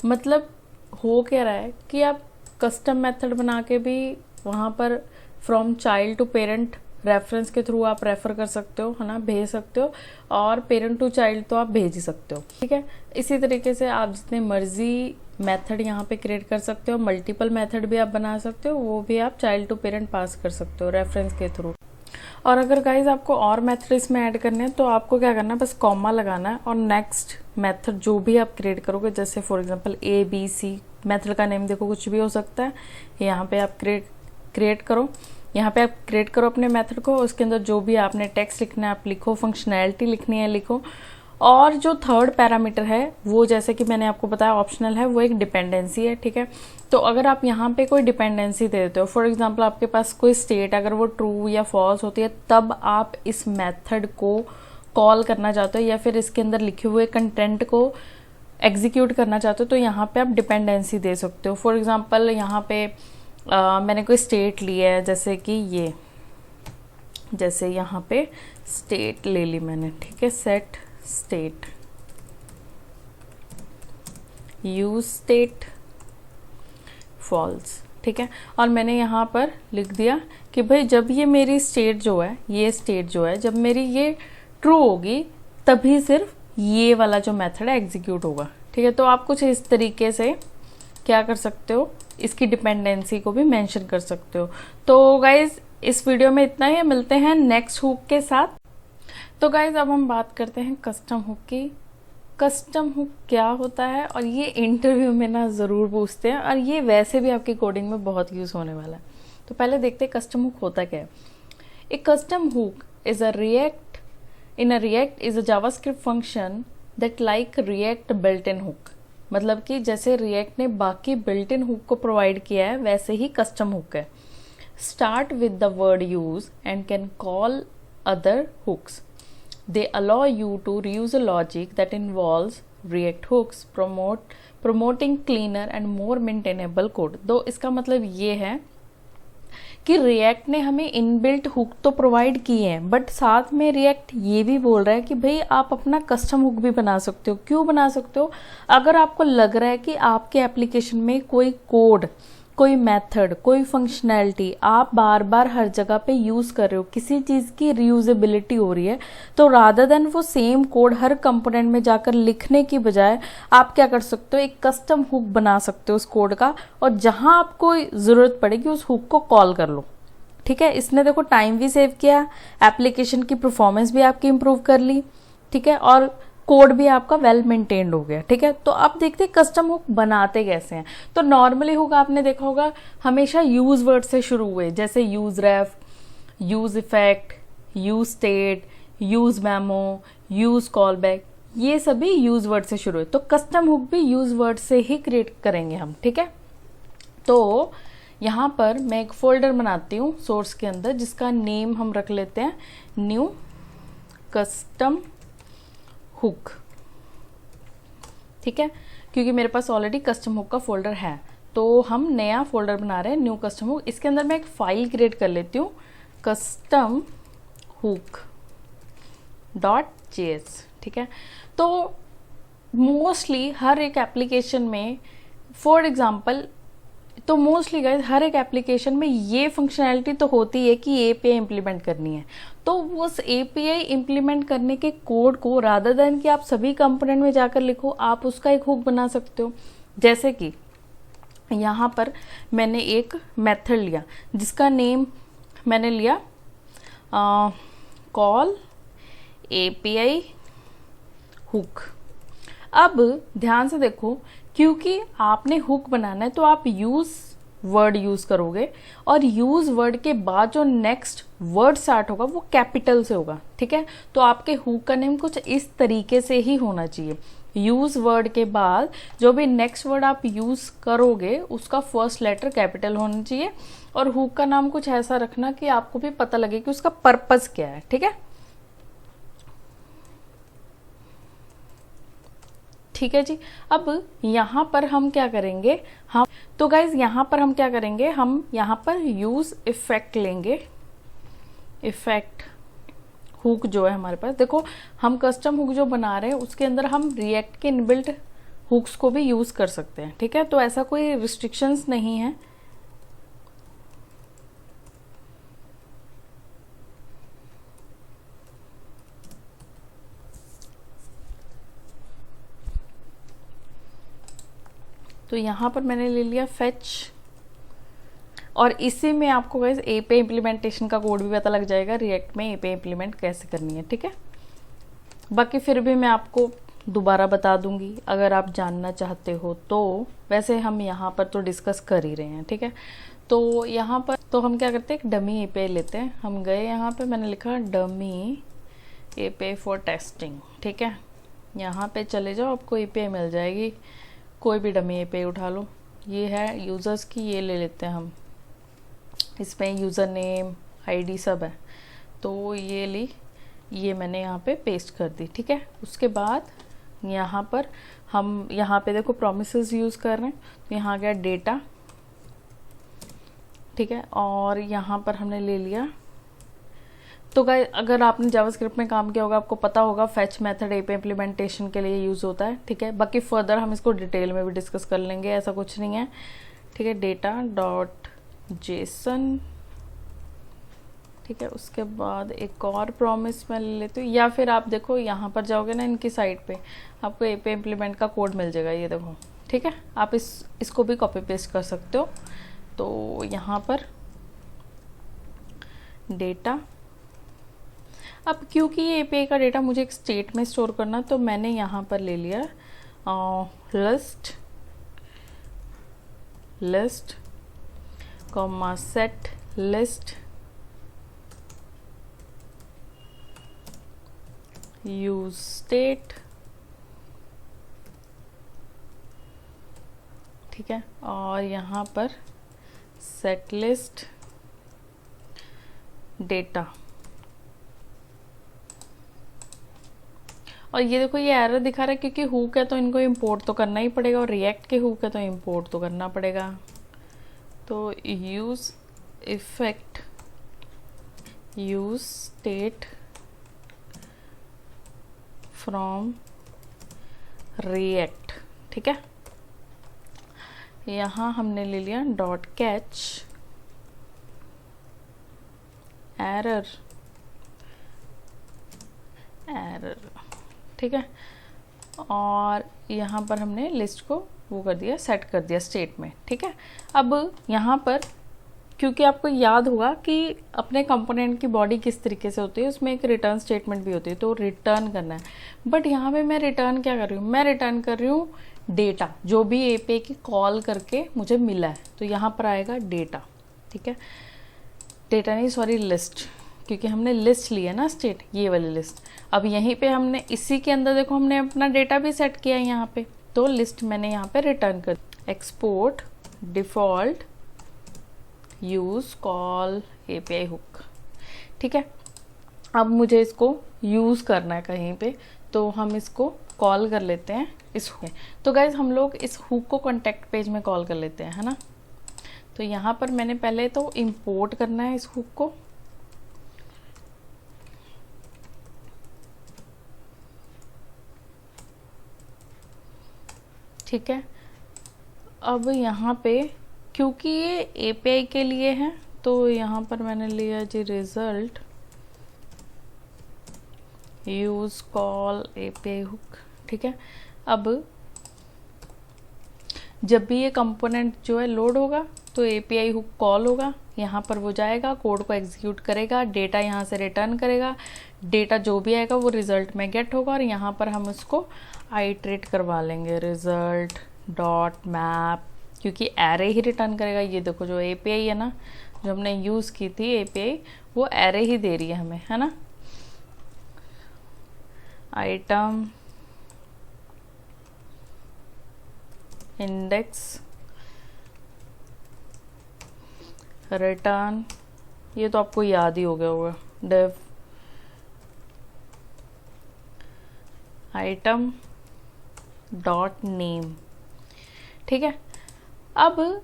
मतलब हो क्या रहा है कि आप कस्टम मेथड बना के भी वहाँ पर from child to parent reference के थ्रू आप रेफर कर सकते हो, है ना, भेज सकते हो, और पेरेंट टू चाइल्ड तो आप भेज ही सकते हो, ठीक है। इसी तरीके से आप जितने मर्जी मेथड यहाँ पे क्रिएट कर सकते हो, मल्टीपल मेथड भी आप बना सकते हो, वो भी आप चाइल्ड टू पेरेंट पास कर सकते हो रेफरेंस के थ्रू। और अगर गाइज आपको और मेथड इसमें ऐड करने हैं तो आपको क्या करना है, बस कॉमा लगाना है और नेक्स्ट मेथड जो भी आप क्रिएट करोगे, जैसे फॉर एग्जांपल ABC, मेथड का नेम देखो कुछ भी हो सकता है, यहाँ पे आप क्रिएट करो, यहाँ पे आप क्रिएट करो अपने मेथड को, उसके अंदर जो भी आपने टेक्स्ट लिखना है आप लिखो, फंक्शनैलिटी लिखनी है लिखो, और जो थर्ड पैरामीटर है वो जैसे कि मैंने आपको बताया ऑप्शनल है, वो एक डिपेंडेंसी है, ठीक है। तो अगर आप यहाँ पे कोई डिपेंडेंसी दे देते हो, फॉर एग्जांपल आपके पास कोई स्टेट अगर वो ट्रू या फॉल्स होती है, तब आप इस मेथड को कॉल करना चाहते हो या फिर इसके अंदर लिखे हुए कंटेंट को एग्जीक्यूट करना चाहते हो, तो यहाँ पे आप डिपेंडेंसी दे सकते हो। फॉर एग्जाम्पल यहाँ पे मैंने कोई स्टेट ली है, जैसे कि ये जैसे यहाँ पे स्टेट ले ली मैंने, ठीक है, set state, use state false, ठीक है। और मैंने यहाँ पर लिख दिया कि भाई जब ये मेरी स्टेट जो है, ये स्टेट जो है, जब मेरी ये ट्रू होगी तभी सिर्फ ये वाला जो मेथड है एग्जीक्यूट होगा, ठीक है। तो आप कुछ इस तरीके से क्या कर सकते हो, इसकी डिपेंडेंसी को भी मेंशन कर सकते हो। तो गाइज इस वीडियो में इतना ही, मिलते हैं नेक्स्ट हुक के साथ। तो गाइज अब हम बात करते हैं कस्टम हुक की। कस्टम हुक क्या होता है, और ये इंटरव्यू में ना ज़रूर पूछते हैं, और ये वैसे भी आपकी कोडिंग में बहुत यूज़ होने वाला है। तो पहले देखते हैं कस्टम हुक होता क्या है। A custom hook is a React is a JavaScript function that like React built in hook. मतलब कि जैसे रिएक्ट ने बाकी बिल्ट इन हुक को प्रोवाइड किया है, वैसे ही कस्टम हुक है। Start with the word use and can call other hooks. They allow you to reuse a logic that involves React hooks, promoting cleaner and more maintainable code. तो इसका मतलब ये है कि React ने हमें इनबिल्ट हुक तो प्रोवाइड किए हैं, बट साथ में React ये भी बोल रहा है कि भाई आप अपना कस्टम हुक भी बना सकते हो। क्यों बना सकते हो? अगर आपको लग रहा है कि आपके एप्लीकेशन में कोई कोड, कोई मेथड, कोई फंक्शनैलिटी आप बार बार हर जगह पे यूज कर रहे हो, किसी चीज की रीयूजेबिलिटी हो रही है, तो रादर देन वो सेम कोड हर कंपोनेंट में जाकर लिखने की बजाय आप क्या कर सकते हो, एक कस्टम हुक बना सकते हो उस कोड का, और जहां आपको जरूरत पड़ेगी उस हुक को कॉल कर लो, ठीक है। इसने देखो टाइम भी सेव किया, एप्लीकेशन की परफॉर्मेंस भी आपकी इंप्रूव कर ली, ठीक है, और कोड भी आपका वेल मेंटेन्ड हो गया, ठीक है। तो अब देखते हैं कस्टम हुक बनाते कैसे हैं। तो नॉर्मली हुक आपने देखा होगा हमेशा यूज वर्ड से शुरू हुए, जैसे use ref, use effect, use state, use memo, use callback, ये सभी यूज वर्ड से शुरू हुए। तो कस्टम हुक भी यूज वर्ड से ही क्रिएट करेंगे हम, ठीक है। तो यहाँ पर मैं एक फोल्डर बनाती हूँ सोर्स के अंदर, जिसका नेम हम रख लेते हैं न्यू कस्टम हुक, ठीक है, क्योंकि मेरे पास ऑलरेडी कस्टम हुक का फोल्डर है। तो हम नया फोल्डर बना रहे हैं न्यू कस्टम हुक। इसके अंदर मैं एक फाइल क्रिएट कर लेती हूँ कस्टम हुक .js, ठीक है। तो मोस्टली हर एक एप्लीकेशन में, फॉर एग्जांपल, तो मोस्टली गाइस हर एक एप्लीकेशन में ये फंक्शनैलिटी तो होती है कि एपीआई इंप्लीमेंट करनी है। तो उस एपीआई इंप्लीमेंट करने के कोड को रादर देन कि आप सभी कंपोनेंट में जाकर लिखो, आप उसका एक हुक बना सकते हो। जैसे कि यहाँ पर मैंने एक मेथड लिया जिसका नेम मैंने लिया कॉल एपीआई हुक। अब ध्यान से देखो, क्योंकि आपने हुक बनाना है तो आप यूज वर्ड यूज करोगे, और यूज वर्ड के बाद जो नेक्स्ट वर्ड स्टार्ट होगा वो कैपिटल से होगा, ठीक है। तो आपके हुक का नेम कुछ इस तरीके से ही होना चाहिए। यूज वर्ड के बाद जो भी नेक्स्ट वर्ड आप यूज करोगे उसका फर्स्ट लेटर कैपिटल होना चाहिए, और हुक का नाम कुछ ऐसा रखना कि आपको भी पता लगे कि उसका पर्पस क्या है, ठीक है। ठीक है जी। अब यहाँ पर हम क्या करेंगे, हम तो गाइज यहाँ पर हम क्या करेंगे, हम यहाँ पर यूज इफेक्ट लेंगे। इफेक्ट हुक जो है हमारे पास, देखो हम कस्टम हुक जो बना रहे हैं उसके अंदर हम रिएक्ट के इनबिल्ट हुक्स को भी यूज कर सकते हैं, ठीक है। तो ऐसा कोई रिस्ट्रिक्शंस नहीं है। तो यहाँ पर मैंने ले लिया फेच, और इसी में आपको गाइस एपीआई इम्प्लीमेंटेशन का कोड भी पता लग जाएगा, रिएक्ट में एपीआई इम्प्लीमेंट कैसे करनी है, ठीक है। बाकी फिर भी मैं आपको दोबारा बता दूंगी अगर आप जानना चाहते हो तो। वैसे हम यहाँ पर तो डिस्कस कर ही रहे हैं, ठीक है। तो यहाँ पर तो हम क्या करते हैं, एक डमी एपीआई लेते हैं। हम गए यहाँ पे, मैंने लिखा डमी एपीआई फॉर टेस्टिंग, ठीक है। यहाँ पे चले जाओ, आपको एपीआई मिल जाएगी, कोई भी डमी एपीआई उठा लो। ये है यूज़र्स की, ये ले लेते हैं हम। इसमें यूज़र नेम, आईडी सब है, तो ये ली, ये मैंने यहाँ पे पेस्ट कर दी, ठीक है। उसके बाद यहाँ पर हम यहाँ पे देखो प्रोमिसेस यूज़ कर रहे हैं, तो यहाँ आ गया डेटा, ठीक है। और यहाँ पर हमने ले लिया तो गाइस अगर आपने जावास्क्रिप्ट में काम किया होगा आपको पता होगा फेच मेथड एपीआई इम्प्लीमेंटेशन के लिए यूज़ होता है, ठीक है। बाकी फर्दर हम इसको डिटेल में भी डिस्कस कर लेंगे, ऐसा कुछ नहीं है, ठीक है। डेटा डॉट जेसन, ठीक है। उसके बाद एक और प्रॉमिस मैं ले लेती हूँ, या फिर आप देखो यहाँ पर जाओगे ना इनकी साइट पे, आपको एपीआई इम्प्लीमेंट का कोड मिल जाएगा, ये देखो, ठीक है। आप इसको भी कॉपी पेस्ट कर सकते हो। तो यहाँ पर डेटा, अब क्योंकि ये एपीआई का डेटा मुझे एक स्टेट में स्टोर करना, तो मैंने यहाँ पर ले लिया list comma set list use state, ठीक है। और यहाँ पर सेट लिस्ट डेटा, और ये देखो ये एरर दिखा रहा है क्योंकि हुक है तो इनको इंपोर्ट तो करना ही पड़ेगा, और रिएक्ट के हुक है तो इंपोर्ट तो करना पड़ेगा। तो use effect use state from react, ठीक है। यहाँ हमने ले लिया डॉट कैच एरर, ठीक है। और यहाँ पर हमने लिस्ट को वो कर दिया, सेट कर दिया स्टेट में, ठीक है। अब यहाँ पर क्योंकि आपको याद होगा कि अपने कंपोनेंट की बॉडी किस तरीके से होती है, उसमें एक रिटर्न स्टेटमेंट भी होती है, तो रिटर्न करना है। बट यहाँ पे मैं रिटर्न क्या कर रही हूँ, मैं रिटर्न कर रही हूँ डेटा, जो भी एपीआई की कॉल करके मुझे मिला है, तो यहाँ पर आएगा डेटा, ठीक है। डेटा नहीं सॉरी लिस्ट, क्योंकि हमने लिस्ट ली है ना स्टेट, ये वाली लिस्ट। अब यहीं पे हमने इसी के अंदर देखो हमने अपना डेटा भी सेट किया है यहाँ पे, तो लिस्ट मैंने यहाँ पे रिटर्न कर export default use call API hook, ठीक है। अब मुझे इसको यूज करना है कहीं पे, तो हम इसको कॉल कर लेते हैं इस हुक। तो गाइज हम लोग इस हुक को कॉन्टेक्ट पेज में कॉल कर लेते हैं, है ना। तो यहाँ पर मैंने पहले तो इंपोर्ट करना है इस हुक को, ठीक है। अब यहाँ पे क्योंकि ये एपीआई के लिए है, तो यहाँ पर मैंने लिया जी result use call API hook, ठीक है। अब जब भी ये कंपोनेंट जो है लोड होगा तो एपीआई हुक कॉल होगा, यहाँ पर वो जाएगा, कोड को एग्जीक्यूट करेगा, डेटा यहाँ से रिटर्न करेगा, डेटा जो भी आएगा वो रिजल्ट में गेट होगा, और यहाँ पर हम उसको आइट्रेट करवा लेंगे रिजल्ट डॉट मैप, क्योंकि एरे ही रिटर्न करेगा। ये देखो जो एपीआई है ना, जो हमने यूज़ की थी एपीआई, वो एरे ही दे रही है हमें, है ना। आइटम इंडेक्स रिटर्न, ये तो आपको याद ही हो गया होगा, डिव आइटम डॉट नेम, ठीक है। अब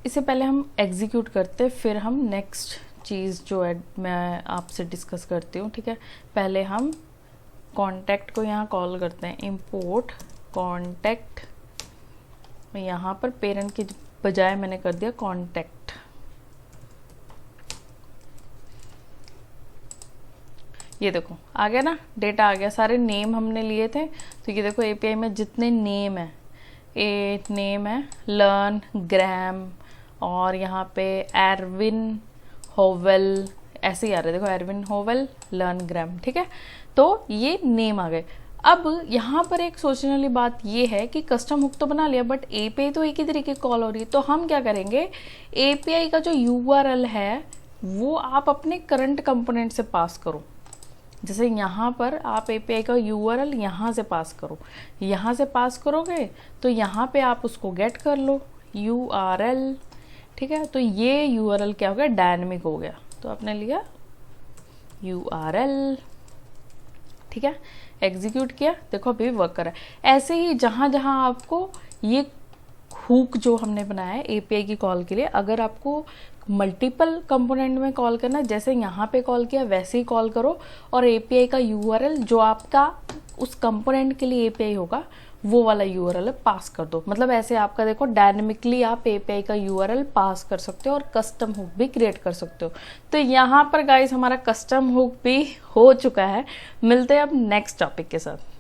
इसे पहले हम एग्जीक्यूट करते, फिर हम नेक्स्ट चीज़ जो है मैं आपसे डिस्कस करती हूँ, ठीक है। पहले हम कॉन्टैक्ट को यहाँ कॉल करते हैं, इंपोर्ट कॉन्टैक्ट, यहाँ पर पेरेंट की बजाय मैंने कर दिया कॉन्टैक्ट, ये देखो आ गया ना, डेटा आ गया, सारे नेम हमने लिए थे। तो ये देखो एपीआई में जितने नेम है, नेम है लर्न ग्रैम, और यहाँ पे एरविन होवेल, ऐसे ही आ रहे, देखो एरविन होवेल लर्न ग्रैम, ठीक है। तो ये नेम आ गए। अब यहाँ पर एक सोचने वाली बात ये है कि कस्टम हुक तो बना लिया, बट एपीआई तो एक ही तरीके कॉल हो रही है, तो हम क्या करेंगे, एपीआई का जो यूआरएल है वो आप अपने करंट कंपोनेंट से पास करो। जैसे यहाँ पर आप एपीआई का यूआरएल यहाँ से पास करो, यहाँ से पास करोगे तो यहाँ पे आप उसको गेट कर लो यूआरएल, ठीक है। तो ये यूआरएल क्या हो गया, डायनेमिक हो गया, तो आपने लिया यूआरएल, ठीक है। एग्जीक्यूट किया, देखो अभी वर्क कर रहा है। ऐसे ही जहाँ जहाँ आपको ये हुक जो हमने बनाया है एपीआई की कॉल के लिए, अगर आपको मल्टीपल कंपोनेंट में कॉल करना है, जैसे यहाँ पे कॉल किया वैसे ही कॉल करो और एपीआई का यूआरएल जो आपका उस कंपोनेंट के लिए एपीआई होगा वो वाला यूआरएल पास कर दो। मतलब ऐसे आपका देखो डायनेमिकली आप एपीआई का यूआरएल पास कर सकते हो और कस्टम हुक भी क्रिएट कर सकते हो। तो यहाँ पर गाइस हमारा कस्टम हुक भी हो चुका है। मिलते हैं अब नेक्स्ट टॉपिक के साथ।